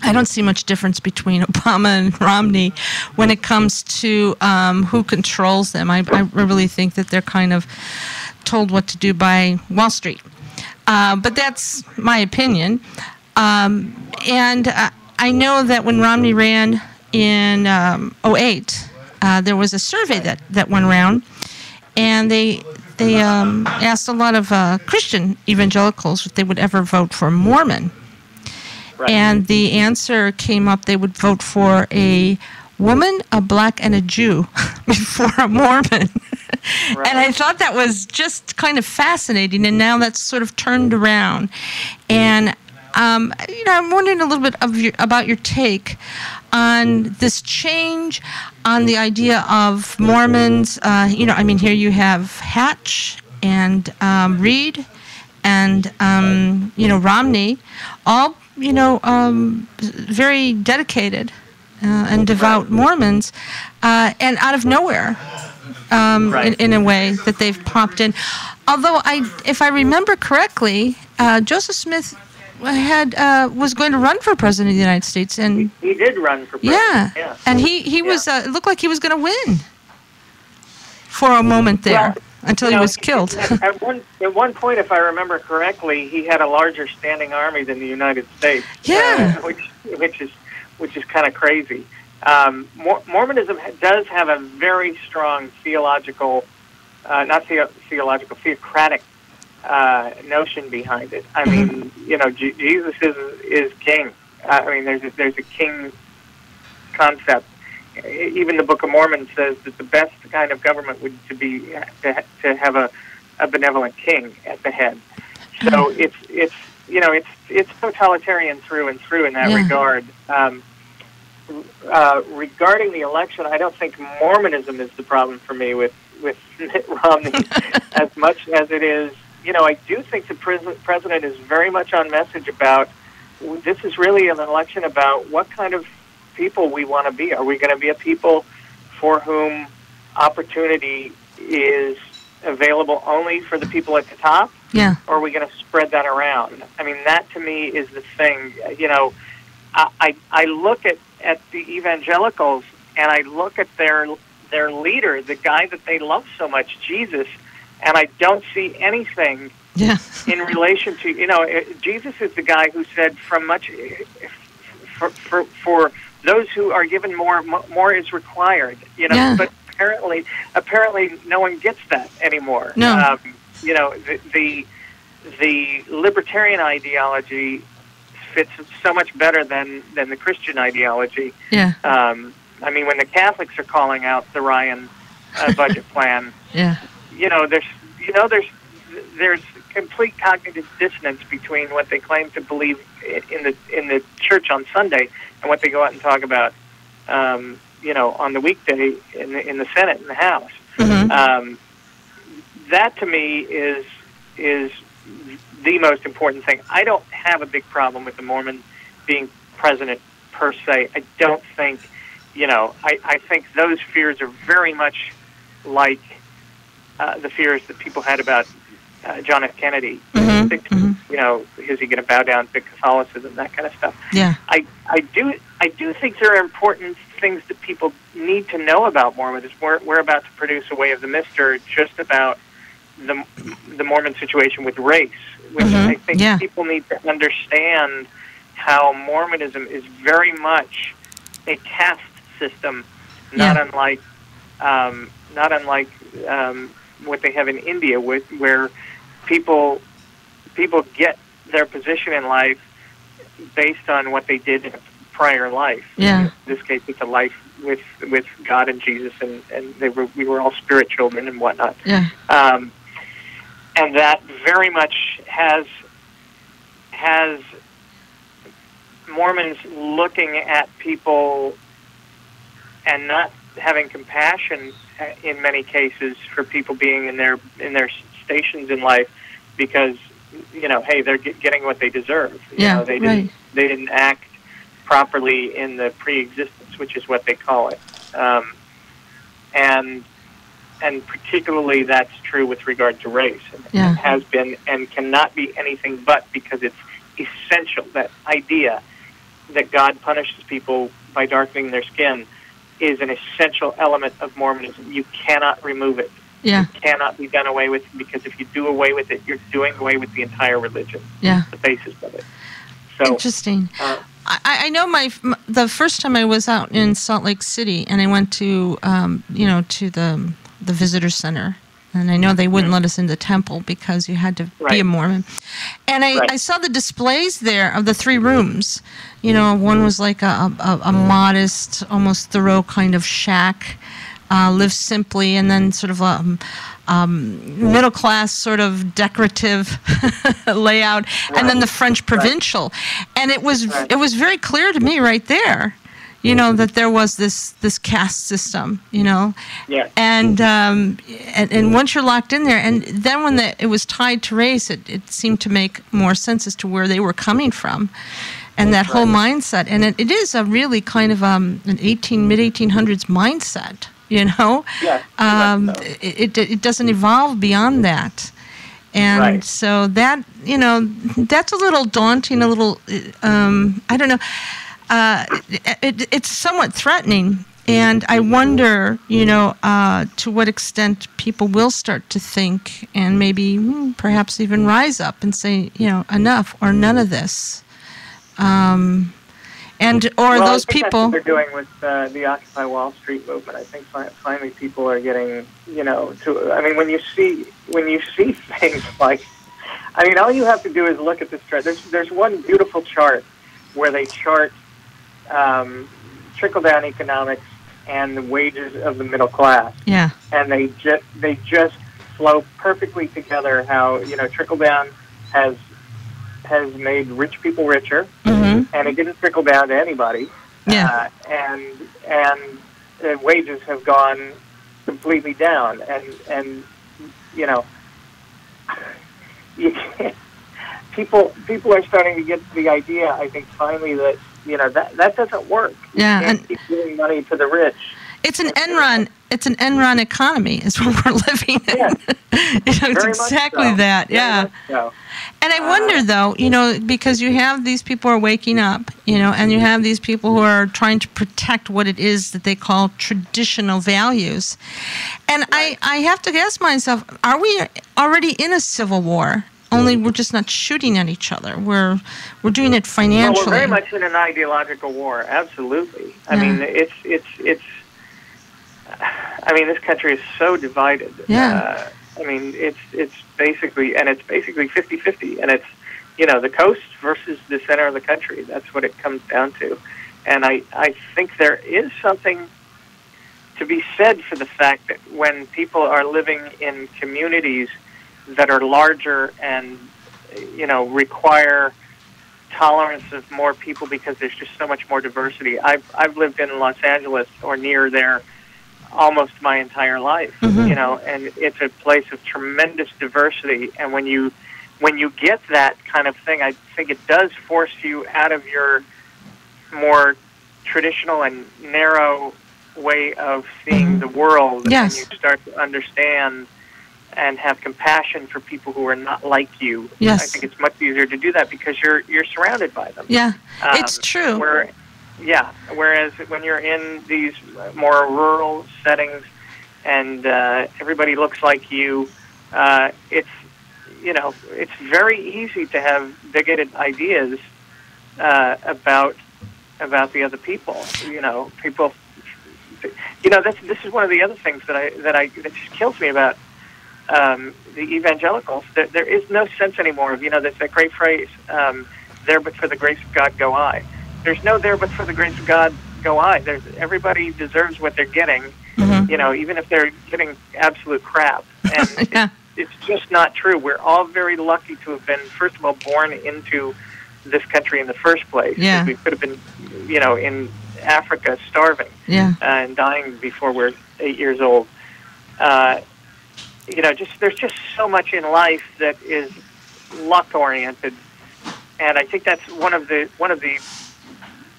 I don't see much difference between Obama and Romney when it comes to who controls them. I really think that they're kind of told what to do by Wall Street. But that's my opinion. And I know that when Romney ran in 2008, there was a survey that went around, and they asked a lot of Christian evangelicals if they would ever vote for a Mormon. Right. And the answer came up, they would vote for a woman, a black, and a Jew before a Mormon. Right. And I thought that was just kind of fascinating, and now that's sort of turned around. And I'm wondering a little bit about your take on this change on the idea of Mormons. Here you have Hatch and Reed and Romney, all very dedicated and devout Mormons, and out of nowhere, in a way that they've popped in. Although if I remember correctly, Joseph Smith was going to run for president of the United States, and he did run for president. Yeah. And he was it looked like he was going to win for a moment there, until he was killed. At one point, if I remember correctly, he had a larger standing army than the United States. Yeah, which is kind of crazy. Mormonism does have a very strong theocratic notion behind it. I mean, Jesus is king. There's a king concept. Even the Book of Mormon says that the best kind of government would to have a benevolent king at the head. So it's totalitarian through and through in that regard. Regarding the election, I don't think Mormonism is the problem for me with Mitt Romney as much as it is. I do think the president is very much on message about this is really an election about what kind of people we want to be. Are we going to be a people for whom opportunity is available only for the people at the top? Yeah. Or are we going to spread that around? I mean, that to me is the thing. I look at the evangelicals and I look at their leader, the guy that they love so much, Jesus, and I don't see anything in relation to, Jesus is the guy who said for those who are given more is required, but apparently no one gets that anymore. No. The libertarian ideology fits so much better than the Christian ideology. Yeah. When the Catholics are calling out the Ryan budget plan, there's complete cognitive dissonance between what they claim to believe in the church on Sunday and what they go out and talk about, on the weekday in the Senate and the House. Mm-hmm. That to me is the most important thing. I don't have a big problem with the Mormon being president per se. I don't think, I think those fears are very much like the fears that people had about John F. Kennedy. Mm-hmm. Is he going to bow down to Catholicism, that kind of stuff. Yeah. I do think there are important things that people need to know about Mormonism. We're about to produce a Way of the Mister just about the Mormon situation with race, which I think people need to understand how Mormonism is very much a caste system, not unlike what they have in India, where people get their position in life based on what they did in a prior life. Yeah. In this case, it's a life with God and Jesus, and we were all spirit children and whatnot. Yeah. And that very much has Mormons looking at people and not having compassion in many cases for people being in their stations in life because hey, they're getting what they deserve. They didn't act properly in the pre-existence, which is what they call it, and particularly that's true with regard to race. It has been and cannot be anything but, because it's essential. That idea that God punishes people by darkening their skin is an essential element of Mormonism. You cannot remove it. Yeah. It cannot be done away with, because if you do away with it, you're doing away with the entire religion. Yeah. The basis of it. So, interesting. I know the first time I was out in Salt Lake City, and I went to to the visitor center, and I know they wouldn't let us in the temple because you had to be a Mormon. And I saw the displays there of the 3 rooms. One was like a modest, almost Thoreau kind of shack, live simply, and then sort of middle class sort of decorative layout, and then the French provincial. And it was very clear to me right there, that there was this caste system, and once you're locked in there, and then when it was tied to race, it seemed to make more sense as to where they were coming from. And that whole mindset, and it is a really kind of an mid-1800s mindset, it doesn't evolve beyond that. And so that, that's a little daunting, a little, I don't know, it's somewhat threatening. And I wonder, to what extent people will start to think and maybe perhaps even rise up and say, enough or none of this. Those people. That's what they're doing with the Occupy Wall Street movement. I think finally people are getting, when you see things like, all you have to do is look at this chart. There's one beautiful chart where they chart trickle-down economics and the wages of the middle class. Yeah. And they just flow perfectly together. How trickle-down has made rich people richer, and it didn't trickle down to anybody. Yeah. And wages have gone completely down, and you can't, people are starting to get the idea, I think, finally, that that doesn't work. Yeah, you can't keep giving money to the rich. It's an Enron. It's an Enron economy, is what we're living in. Yeah. It's exactly so. that. Yeah. So. And I wonder, though, because you have these people who are waking up, and you have these people who are trying to protect what it is that they call traditional values. And I have to ask myself, are we already in a civil war? Only we're just not shooting at each other. We're doing it financially. Well, we're very much in an ideological war. Absolutely. I mean, it's. This country is so divided. Yeah. It's basically 50-50, and it's, the coast versus the center of the country. That's what it comes down to. And I think there is something to be said for the fact that when people are living in communities that are larger and, require tolerance of more people because there's just so much more diversity. I've lived in Los Angeles or near there almost my entire life, and it's a place of tremendous diversity. And when you get that kind of thing, I think it does force you out of your more traditional and narrow way of seeing the world. Yes. And you start to understand and have compassion for people who are not like you. Yes. I think it's much easier to do that because you're surrounded by them. Yeah, it's true. Whereas when you're in these more rural settings and everybody looks like you, it's very easy to have bigoted ideas about the other people. This is one of the other things that just kills me about the evangelicals. There is no sense anymore of there's that great phrase, "There but for the grace of God go I." There's no there but for the grace of God go I. Everybody deserves what they're getting, even if they're getting absolute crap. And it's just not true. We're all very lucky to have been, first of all, born into this country in the first place. Yeah. We could have been, in Africa starving and dying before we're 8 years old. There's just so much in life that is luck-oriented. And I think that's one of the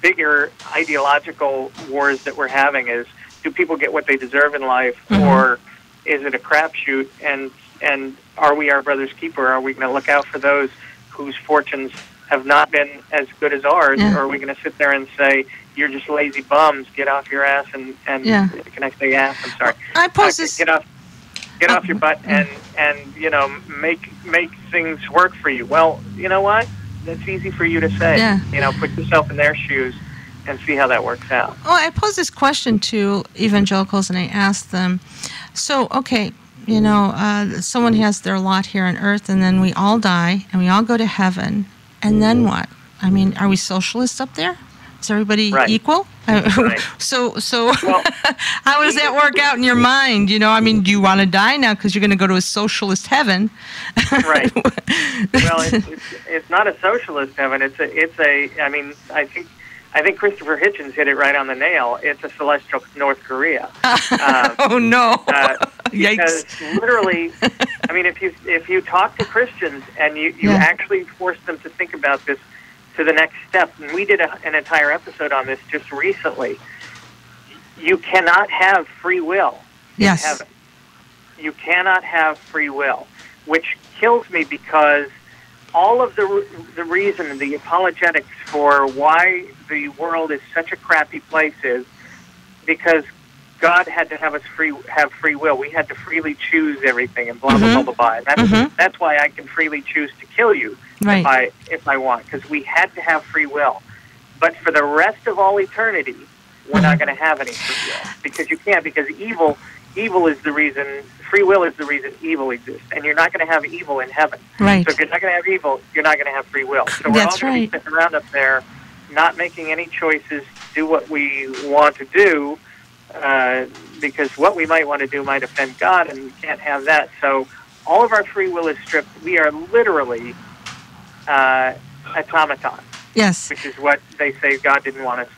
bigger ideological wars that we're having is, do people get what they deserve in life, or is it a crapshoot? And are we our brother's keeper? Are we going to look out for those whose fortunes have not been as good as ours, or are we going to sit there and say, you're just lazy bums, get off your ass and can I say ass? I'm sorry. I pose this. Get off get off your butt and make things work for you. Well, you know what? That's easy for you to say. Yeah. Put yourself in their shoes and see how that works out. Well, I pose this question to evangelicals, and I ask them, so, okay, someone has their lot here on earth, and then we all die, and we all go to heaven, and then what? I mean, are we socialists up there? Is everybody equal? Right. So well, how does that work out in your mind? I mean, do you want to die now because you're going to go to a socialist heaven? Right. Well, it's not a socialist heaven. It's a. I mean, I think Christopher Hitchens hit it right on the nail. It's a celestial North Korea. Oh no! Because Yikes. Literally, I mean, if you talk to Christians and you actually force them to think about this to the next step, and we did an entire episode on this just recently. You cannot have free will in heaven. You cannot have free will, which kills me because all of the reason, the apologetics for why the world is such a crappy place is because God had to have us have free will. We had to freely choose everything, and blah blah blah blah blah. And that's why I can freely choose to kill you if I want, because we had to have free will. But for the rest of all eternity, we're not going to have any free will because you can't. Because evil is the reason. Free will is the reason evil exists, and you're not going to have evil in heaven. Right. So if you're not going to have evil, you're not going to have free will. So we're all going to be sitting around up there, not making any choices to do what we want to do, because what we might want to do might offend God, and we can't have that. So all of our free will is stripped. We are literally automaton. Yes. Which is what they say God didn't want us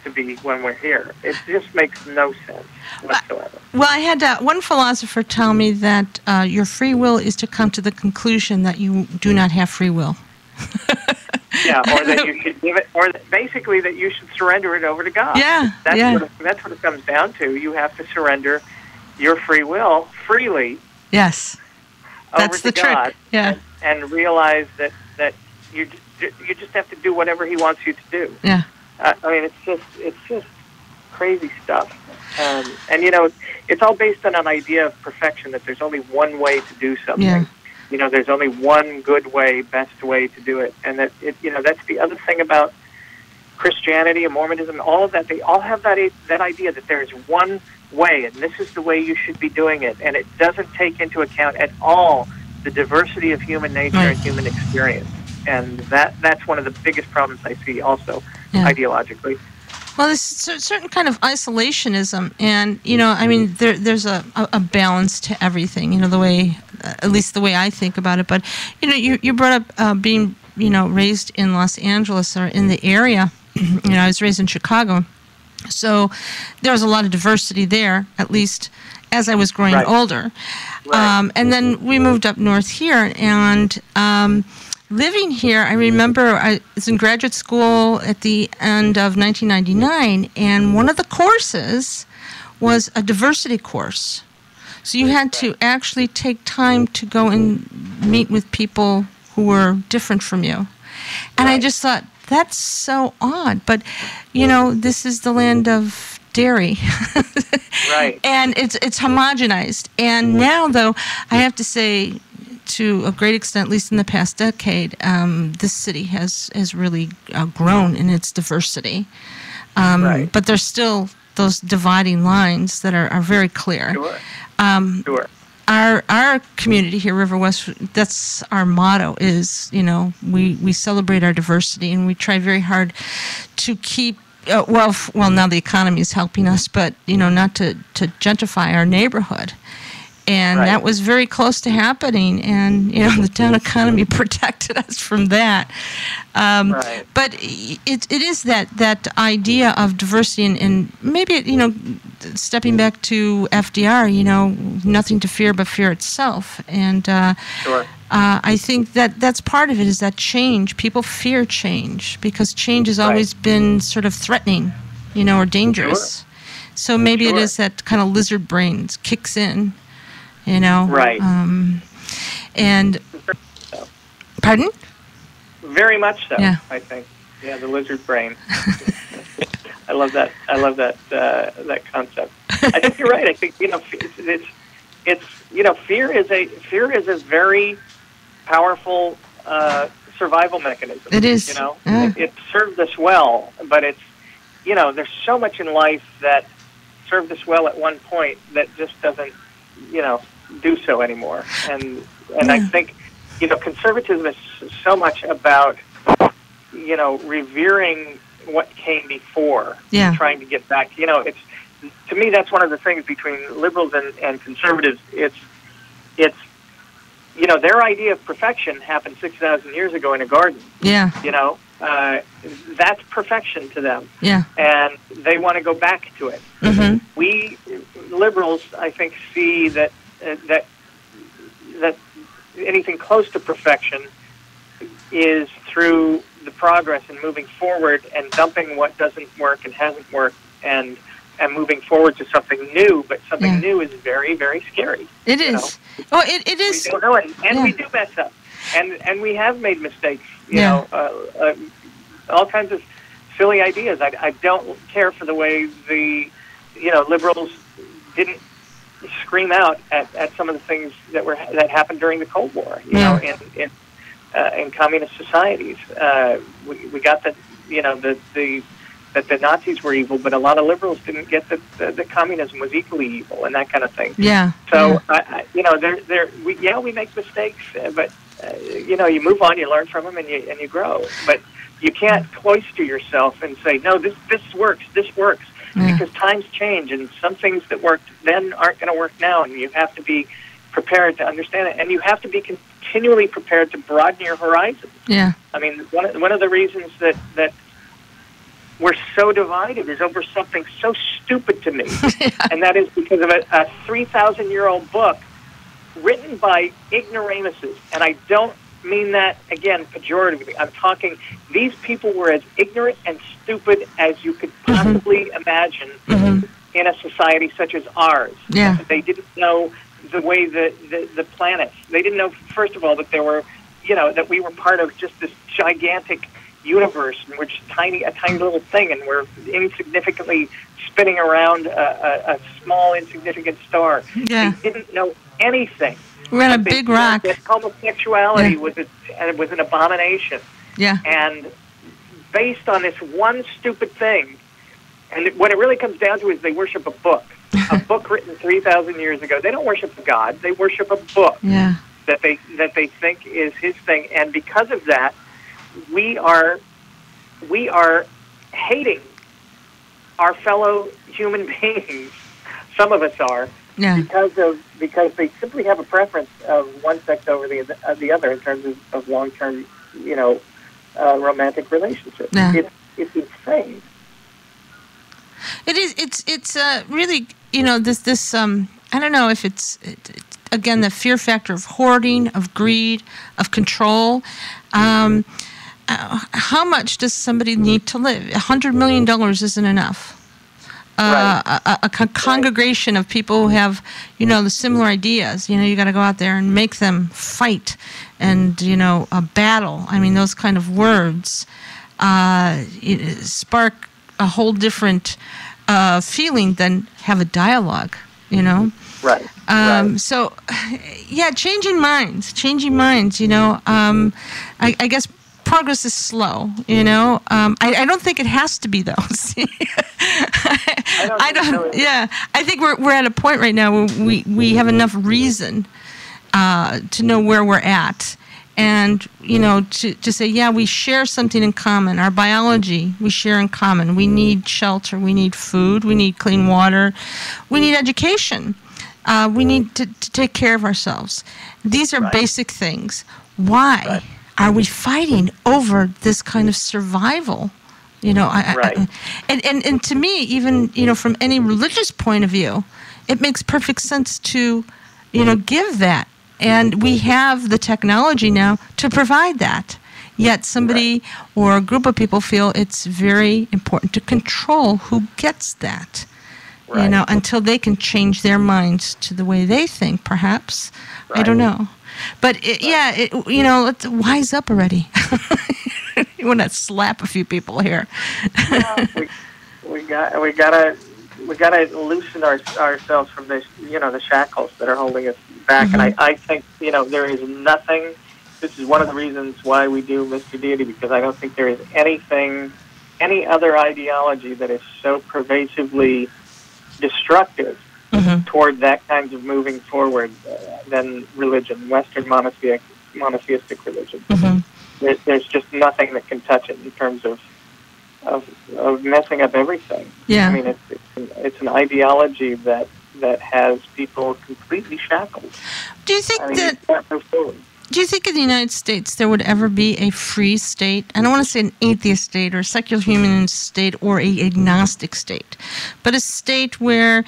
to be when we're here. It just makes no sense whatsoever. Well, I had one philosopher tell me that your free will is to come to the conclusion that you do not have free will. Yeah, or that you should give it, or basically that you should surrender it over to God. Yeah, that's what it comes down to. You have to surrender your free will freely. Yes, that's the God, trick. Yeah, and realize that you just have to do whatever He wants you to do. Yeah. I mean, it's just crazy stuff. And it's all based on an idea of perfection, that there's only one way to do something. Yeah. There's only one good way, best way to do it. And that's the other thing about Christianity and Mormonism, all of that. They all have that idea that there is one way, and this is the way you should be doing it. And it doesn't take into account at all the diversity of human nature and human experience. And that's one of the biggest problems I see also, ideologically. Well, there's a certain kind of isolationism, and I mean, there's a balance to everything. The way, at least the way I think about it. But you brought up being raised in Los Angeles or in the area. I was raised in Chicago, so there was a lot of diversity there, at least as I was growing older. Right. And then we moved up north here, and living here, I remember I was in graduate school at the end of 1999, and one of the courses was a diversity course. So you had to actually take time to go and meet with people who were different from you. And I just thought, that's so odd. But, this is the land of dairy. Right. And it's homogenized. And now, though, I have to say, to a great extent, at least in the past decade, this city has really grown in its diversity. But there's still those dividing lines that are very clear. Sure. Sure. Our community here, River West, that's our motto is, we celebrate our diversity, and we try very hard to keep, well, now the economy is helping us, but, not to gentrify our neighborhood. And that was very close to happening, and the town economy protected us from that. But it is that idea of diversity, and maybe stepping back to FDR, nothing to fear but fear itself. And I think that's part of it, is that change. People fear change because change has always been sort of threatening, or dangerous. Sure. So maybe it is that kind of lizard brain kicks in. Right. And pardon? Very much so. Yeah. I think. Yeah, the lizard brain. I love that. I love that concept. I think you're right. I think it's fear is a very powerful survival mechanism. It is. It served us well, but it's there's so much in life that served us well at one point that just doesn't do so anymore. And I think conservatism is so much about revering what came before, trying to get back. It's, to me, that's one of the things between liberals and conservatives. It's their idea of perfection happened 6,000 years ago in a garden. Yeah. That's perfection to them. Yeah. And they want to go back to it. Mm-hmm. We liberals, I think, see that anything close to perfection is through the progress and moving forward and dumping what doesn't work and hasn't worked and moving forward to something new. But something new is very, very scary. It is. Oh, it is. We don't know it, and we do mess up, and we have made mistakes. All kinds of silly ideas. I don't care for the way the liberals didn't scream out at some of the things that happened during the Cold War. In communist societies, we got that that the Nazis were evil, but a lot of liberals didn't get that communism was equally evil and that kind of thing. Yeah. So we make mistakes, but you move on, you learn from them, and you grow. But you can't cloister yourself and say, no, this works, because times change, and some things that worked then aren't going to work now, and you have to be prepared to understand it, and you have to be continually prepared to broaden your horizons. Yeah. I mean, one of the reasons that we're so divided is over something so stupid to me, and that is because of a 3,000-year-old book written by ignoramuses, and I don't mean that, again, pejoratively. I'm talking, these people were as ignorant and stupid as you could possibly imagine in a society such as ours. Yeah. They didn't know the way the planets, they didn't know, first of all, that there were, that we were part of just this gigantic universe, and we're just a tiny little thing, and we're insignificantly spinning around a small, insignificant star. Yeah. They didn't know anything. We're on a big rock. That homosexuality was an abomination. Yeah. And based on this one stupid thing, and what it really comes down to is they worship a book. A book written 3,000 years ago. They don't worship a god. They worship a book that they think is his thing. And because of that, we are hating our fellow human beings. Some of us are. Yeah. Because they simply have a preference of one sex over the other in terms of long-term, romantic relationships. Yeah. It's insane. It is. It's really, this. I don't know if it's again the fear factor of hoarding, of greed, of control. How much does somebody need to live? $100 million isn't enough. A congregation of people who have, the similar ideas. You got to go out there and make them fight, and a battle. I mean, those kind of words spark a whole different feeling than have a dialogue. Right. So, yeah, changing minds. I guess progress is slow, I don't think it has to be, though. I don't. Yeah, I think we're at a point right now where we have enough reason to know where we're at, and to say, yeah, we share something in common. Our biology we share in common. We need shelter. We need food. We need clean water. We need education. We need to take care of ourselves. These are basic things. Why are we fighting over this kind of survival? And to me, even from any religious point of view, it makes perfect sense to give that, and we have the technology now to provide that. Yet somebody or a group of people feel it's very important to control who gets that. Until they can change their minds to the way they think, perhaps. I don't know. But, let's wise up already. You want to slap a few people here. we gotta, gotta loosen ourselves from this, the shackles that are holding us back. Mm-hmm. And I think, there is nothing. This is one of the reasons why we do Mr. Deity, because I don't think there is any other ideology that is so pervasively destructive Mm-hmm. toward that kind of moving forward than religion, Western monotheistic religion. Mm-hmm. There's just nothing that can touch it in terms of messing up everything. Yeah. I mean, it's an ideology that has people completely shackled. Do you think you can't move forward. Do you think in the United States there would ever be a free state? I don't want to say an atheist state or a secular humanist state or a agnostic state, but a state where,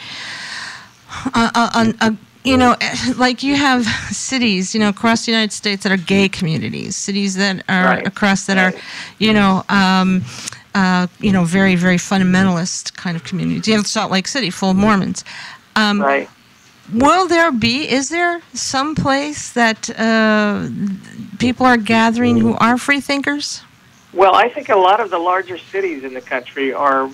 like you have cities, across the United States that are gay communities, cities that are across that are, very, very fundamentalist kind of communities. You have Salt Lake City full of Mormons. Right. Is there some place that people are gathering who are free thinkers? Well, I think a lot of the larger cities in the country are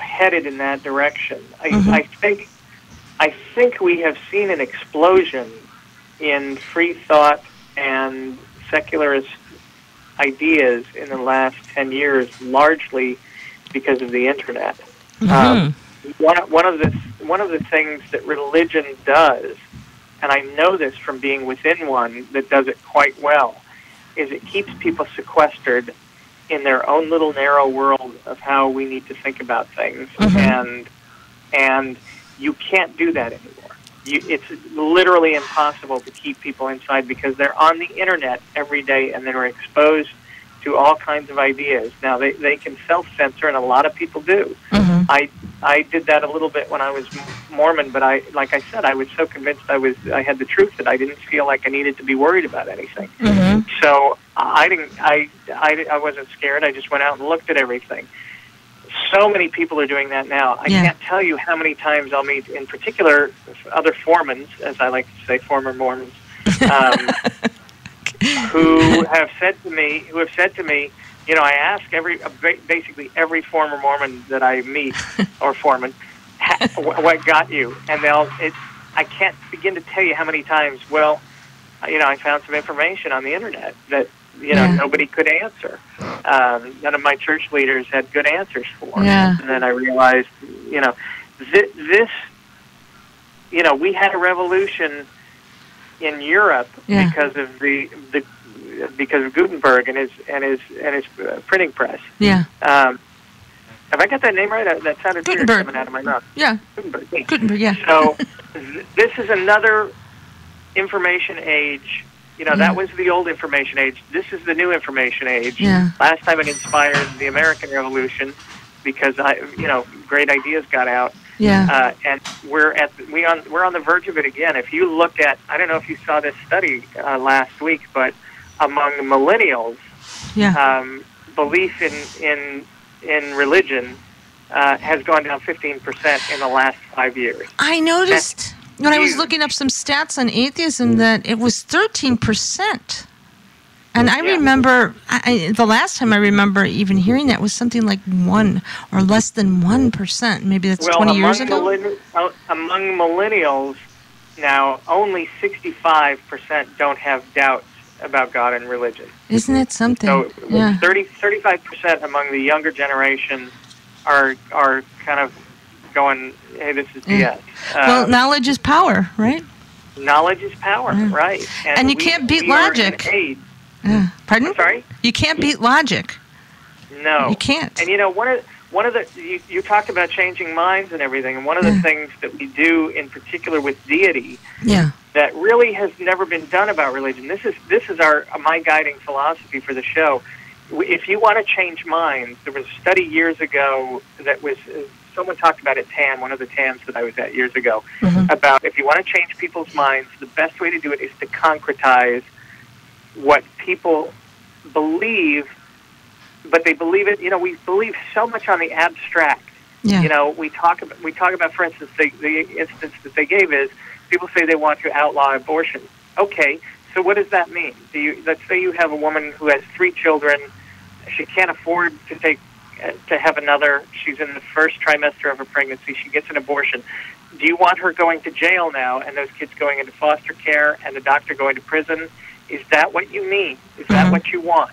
headed in that direction. I think we have seen an explosion in free thought and secularist ideas in the last 10 years, largely because of the internet. Mm-hmm. One of the things that religion does, and I know this from being within one that does it quite well, is it keeps people sequestered in their own little narrow world of how we need to think about things, Mm-hmm. and you can't do that anymore. It's literally impossible to keep people inside because they're on the internet every day and they're exposed to all kinds of ideas. Now, they can self-censor, and a lot of people do. Mm-hmm. I did that a little bit when I was Mormon, but like I said, I was so convinced I had the truth that I didn't feel like I needed to be worried about anything. Mm-hmm. So I wasn't scared. I just went out and looked at everything. So many people are doing that now. I can't tell you how many times I'll meet, in particular, other Formans, as I like to say, former Mormons, who have said to me, I ask basically every former Mormon that I meet, or foreman, what got you? And I can't begin to tell you how many times, I found some information on the internet that, nobody could answer. None of my church leaders had good answers for. Yeah. And then I realized, this, we had a revolution in Europe because of because of Gutenberg and his printing press. Yeah. Have I got that name right? That sounded weird coming out of my mouth. Yeah. Gutenberg. Gutenberg. Yeah. So this is another information age. That was the old information age. This is the new information age. Yeah. Last time it inspired the American Revolution because great ideas got out. Yeah. And we're on the verge of it again. If you look at, I don't know if you saw this study last week, but among millennials, belief in religion has gone down 15% in the last 5 years. I noticed when I was looking up some stats on atheism that it was 13%. And I remember, the last time I remember even hearing that was something like 1 or less than 1%. Maybe that's 20 years ago. Among millennials, now only 65% don't have doubts about God and religion. Isn't that something? So 35% among the younger generation are kind of going, hey, this is BS. Well, knowledge is power, right? Knowledge is power, right? And you can't beat logic. Pardon? I'm sorry? You can't beat logic. No. You can't. And one of the you talked about changing minds and everything, and one of the things that we do in particular with deity that really has never been done about religion. This is my guiding philosophy for the show. If you want to change minds, there was a study years ago that was someone talked about at TAM, one of the TAMs that I was at years ago, about if you want to change people's minds, the best way to do it is to concretize what people believe, but they believe it. We believe so much on the abstract. Yeah. We talk about, for instance, the instance that they gave is people say they want to outlaw abortion. Okay, so what does that mean? Let's say you have a woman who has 3 children. She can't afford to take to have another. She's in the first trimester of her pregnancy. She gets an abortion. Do you want her going to jail now and those kids going into foster care and the doctor going to prison? Is that what you need? Is that what you want?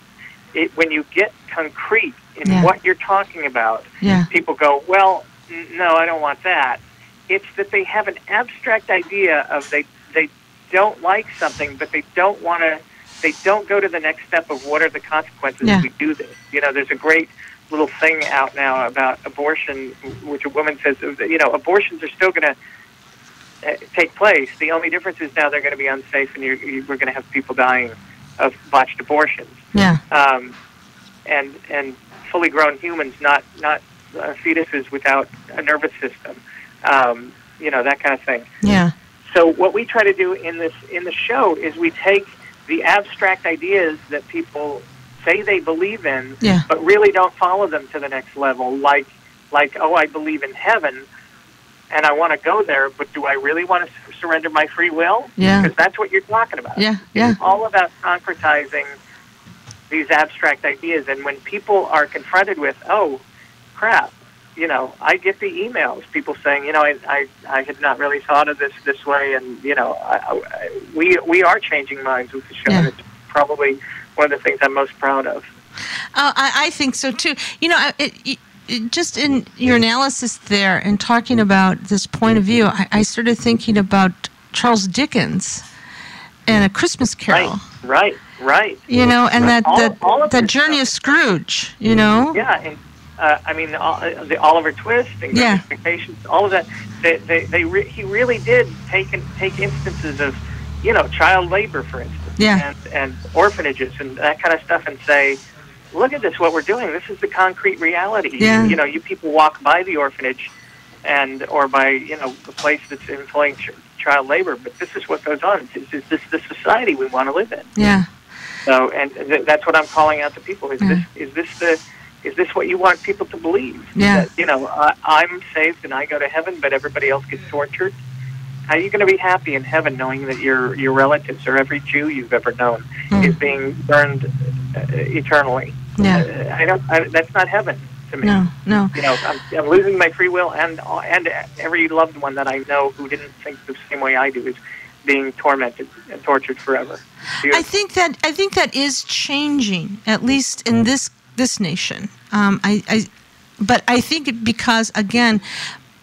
When you get concrete in what you're talking about, people go, well, no, I don't want that. It's that they have an abstract idea of they don't like something, but they don't want to. They don't go to the next step of what are the consequences if we do this. You know, there's a great little thing out now about abortion, which a woman says, you know, abortions are still going to take place. The only difference is now they're going to be unsafe, and we're going to have people dying of botched abortions. Yeah. And fully grown humans, not fetuses without a nervous system. You know, that kind of thing. Yeah. So what we try to do in the show is we take the abstract ideas that people say they believe in, but really don't follow them to the next level. Like, oh, I believe in heaven, and I want to go there, but do I really want to surrender my free will? Yeah. Because that's what you're talking about. Yeah, yeah. It's all about concretizing these abstract ideas. And when people are confronted with, oh, crap, you know, I get the emails, people saying, you know, I had not really thought of this way, and, you know, we are changing minds with the show, and it's probably one of the things I'm most proud of. I think so, too. You know, just in your analysis there and talking about this point of view, I started thinking about Charles Dickens and A Christmas Carol. Right. You know, and all that journey of Scrooge, you know? Yeah, and I mean, the Oliver Twist and Great Expectations, all of that. He really did take instances of, you know, child labor, for instance, and orphanages and that kind of stuff, and say, look at this, what we're doing. This is the concrete reality. Yeah. You know, you people walk by the orphanage or by, you know, the place that's employing child labor, but this is what goes on. Is this the society we want to live in? Yeah. So, and that's what I'm calling out to people. Is this what you want people to believe? Yeah. That, you know, I'm saved and I go to heaven, but everybody else gets tortured? How are you going to be happy in heaven knowing that your relatives or every Jew you've ever known is being burned eternally? Yeah. That's not heaven to me. No. You know, I'm losing my free will, and every loved one that I know who didn't think the same way I do is being tormented and tortured forever. I think that is changing, at least in this nation. But I think because, again,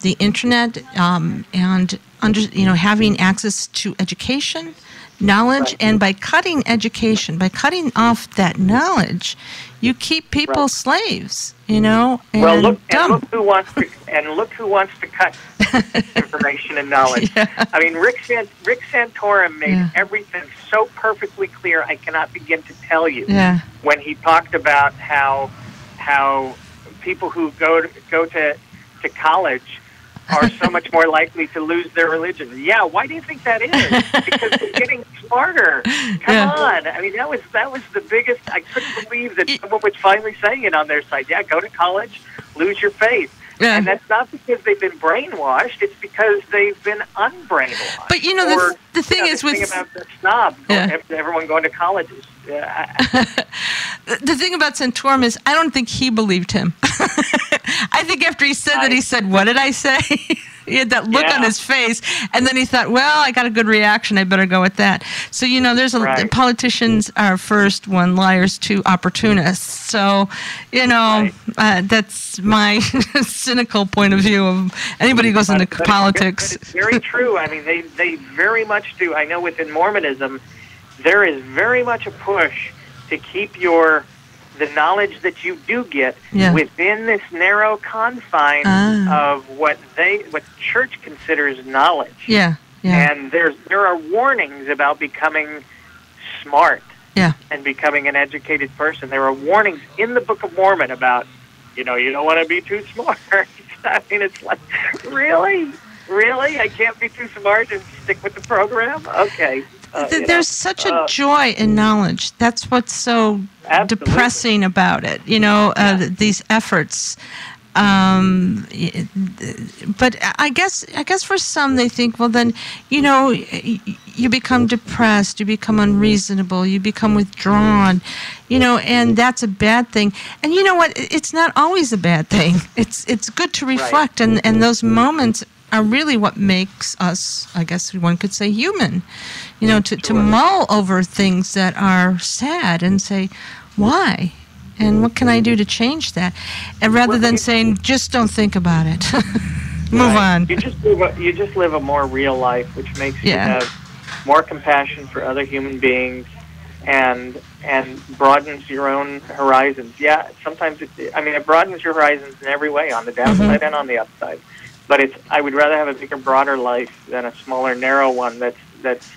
the internet and having access to education, knowledge, and by cutting off that knowledge, you keep people slaves, you know. And well, look who wants to cut information and knowledge. Yeah. I mean, Rick Santorum made everything so perfectly clear. I cannot begin to tell you when he talked about how people who go to college are so much more likely to lose their religion. Yeah, why do you think that is? Because they're getting smarter. Come on. I mean, that was the biggest. I couldn't believe that someone was finally saying it on their site. Yeah, go to college, lose your faith. Yeah. And that's not because they've been brainwashed. It's because they've been unbrainwashed. But, you know, the thing is with... the thing about the snob, everyone going to colleges. The thing about Santorum is I don't think he believed him. I think after he said that, he said, what did I say? He had that look on his face, and then he thought, well, I got a good reaction. I better go with that. So, you know, there's politicians are first, one, liars, two, opportunists. So, you know, that's my cynical point of view of anybody who goes into politics. It's very true. I mean, they very much do. I know within Mormonism, there is very much a push to keep the knowledge that you do get within this narrow confine of what church considers knowledge. Yeah. And there are warnings about becoming smart and becoming an educated person. There are warnings in the Book of Mormon about, you know, you don't want to be too smart. I mean, it's like, really? I can't be too smart and stick with the program? Okay. There's such a joy in knowledge. That's what's so depressing about it. You know, these efforts But I guess for some they think, well, then, you become depressed, you become unreasonable, you become withdrawn, and that's a bad thing. And you know what? It's not always a bad thing. It's good to reflect, Right. and those moments are really what makes us, I guess one could say, human. To mull over things that are sad and say, why? And what can I do to change that? And rather than saying, just don't think about it. Move on. You just live a more real life, which makes you have more compassion for other human beings, and broadens your own horizons. Yeah, sometimes it broadens your horizons in every way, on the downside and on the upside. But I would rather have a bigger, broader life than a smaller, narrow one that's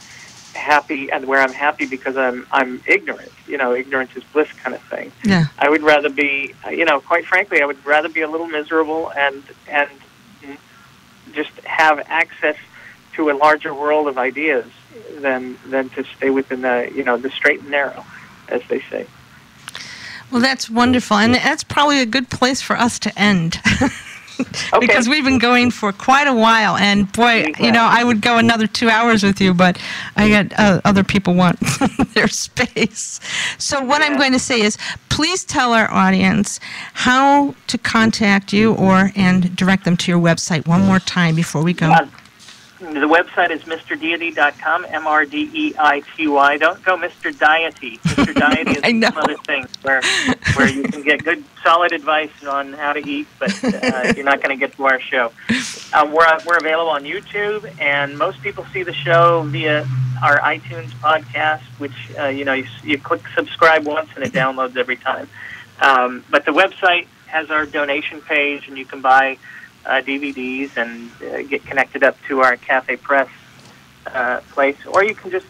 happy, and where I'm happy because I'm ignorant. Ignorance is bliss kind of thing. Yeah. I would rather be, quite frankly, I would rather be a little miserable and just have access to a larger world of ideas than to stay within the straight and narrow, as they say. Well, that's wonderful, and that's probably a good place for us to end. Okay. Because we've been going for quite a while, and boy, I would go another 2 hours with you, but I got other people want their space. So what I'm going to say is, please tell our audience how to contact you and direct them to your website one more time before we go. The website is MrDeity.com, MrDeity. Don't go Mr. Deity. Mr. Deity is some other thing where you can get good, solid advice on how to eat, but you're not going to get to our show. We're available on YouTube, and most people see the show via our iTunes podcast, which you click subscribe once and it downloads every time. But the website has our donation page, and you can buy DVDs and get connected up to our Cafe Press place, or you can just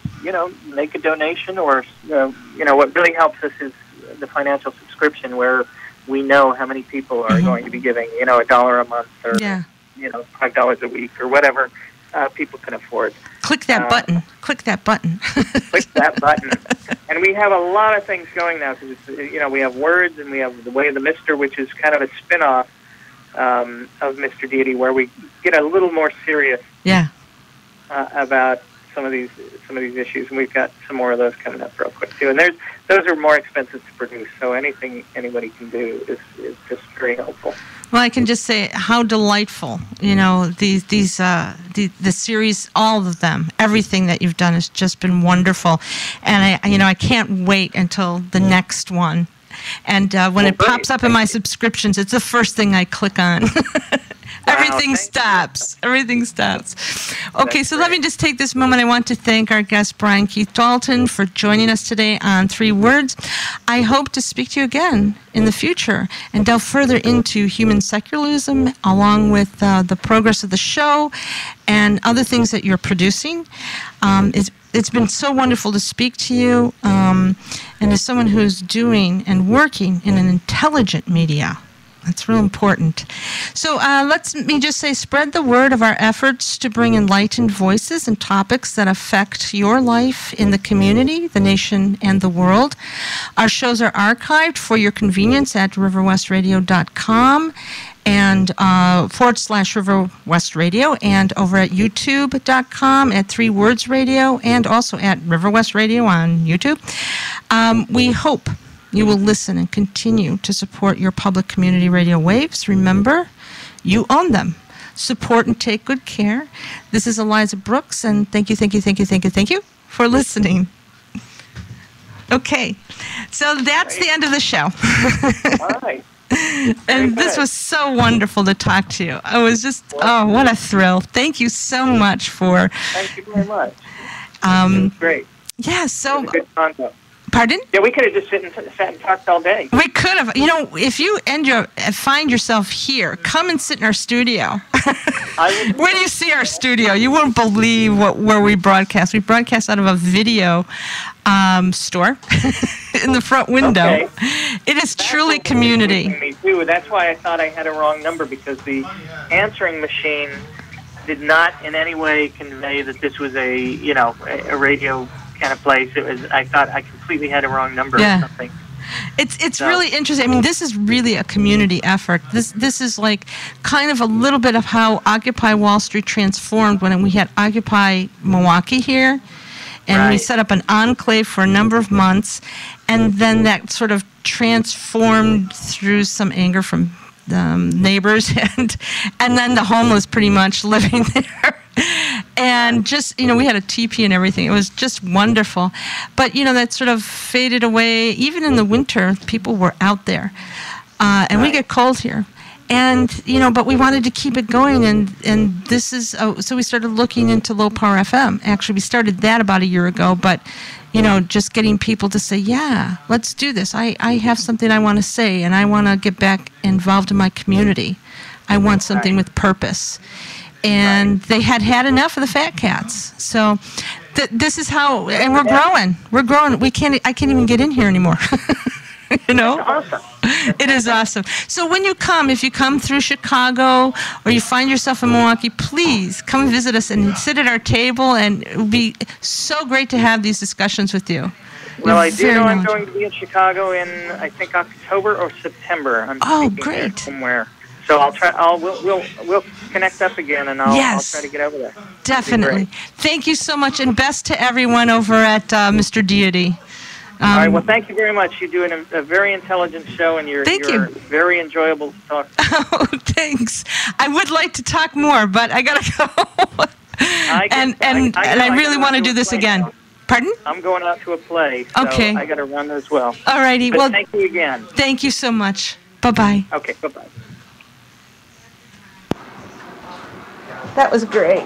make a donation, or what really helps us is the financial subscription, where we know how many people are going to be giving $1 a month, or $5 a week, or whatever people can afford. Click that button. Click that button. Click that button. And we have a lot of things going now, because we have Words, and we have The Way of the Mister, which is kind of a spin-off of Mr. Deity, where we get a little more serious about some of these issues, and we've got some more of those coming up real quick too. And those are more expensive to produce, so anything anybody can do is just very helpful. Well, I can just say how delightful, the series, all of them, everything that you've done has just been wonderful, and I can't wait until the next one. And when it pops up in my subscriptions, it's the first thing I click on. Everything stops. Everything stops. Okay, so let me just take this moment. I want to thank our guest, Brian Keith Dalton, for joining us today on 3 Words. I hope to speak to you again in the future and delve further into human secularism, along with the progress of the show and other things that you're producing. It's been so wonderful to speak to you, and as someone who's doing and working in an intelligent media. That's real important. So let me just say, spread the word of our efforts to bring enlightened voices and topics that affect your life in the community, the nation, and the world. Our shows are archived for your convenience at riverwestradio.com and /River West Radio, and over at youtube.com at 3 Words Radio, and also at River West Radio on YouTube. We hope you will listen and continue to support your public community radio waves. Remember, you own them. Support and take good care. This is Eliza Brooks, and thank you for listening. Okay, so that's the end of the show. All right. And this was so wonderful to talk to you. I was just, what a thrill. Thank you so much for... Thank you very much. It was great. Yeah, so... It was a good concept. Pardon? Yeah, we could have just sat and talked all day. We could have. If you find yourself here, come and sit in our studio. When you see our studio, you won't believe where we broadcast. We broadcast out of a video store in the front window. Okay. It is truly community. Me too. That's why I thought I had a wrong number, because the answering machine did not in any way convey that this was a radio kind of place. It was. I thought I completely had a wrong number or something. It's So- really interesting. I mean, this is really a community effort. This is like kind of a little bit of how Occupy Wall Street transformed when we had Occupy Milwaukee here, and we Right. set up an enclave for a number of months, and then that sort of transformed through some anger from neighbors, and then the homeless pretty much living there. And just, we had a teepee and everything. It was just wonderful. But, that sort of faded away. Even in the winter, people were out there. And we get cold here. And, but we wanted to keep it going. And this is, so we started looking into low power FM. Actually, we started that about a year ago. But, just getting people to say, yeah, let's do this. I have something I want to say, and I want to get back involved in my community. I want something with purpose. And they had enough of the fat cats. So this is how, and we're growing. We're growing. I can't even get in here anymore. That's awesome. It is awesome. So when you come, if you come through Chicago or you find yourself in Milwaukee, please come visit us and sit at our table, and it would be so great to have these discussions with you. Well, You're I do very know I'm knowledgeable. going to be in Chicago in, I think, October or September. I'm Oh, speaking there great. somewhere. So I'll try. We'll connect up again, and I'll Yes. try to get over there. Definitely. Thank you so much, and best to everyone over at Mr. Deity. All right. Well, thank you very much. You're doing a very intelligent show, and you're Thank you. very enjoyable to talk to. Oh, thanks. I would like to talk more, but I gotta go. I really want to do this again. Now. Pardon? I'm going out to a play, so Okay. I got to run as well. All righty. But Well, thank you again. thank you so much. Bye-bye. Okay. Bye-bye. That was great.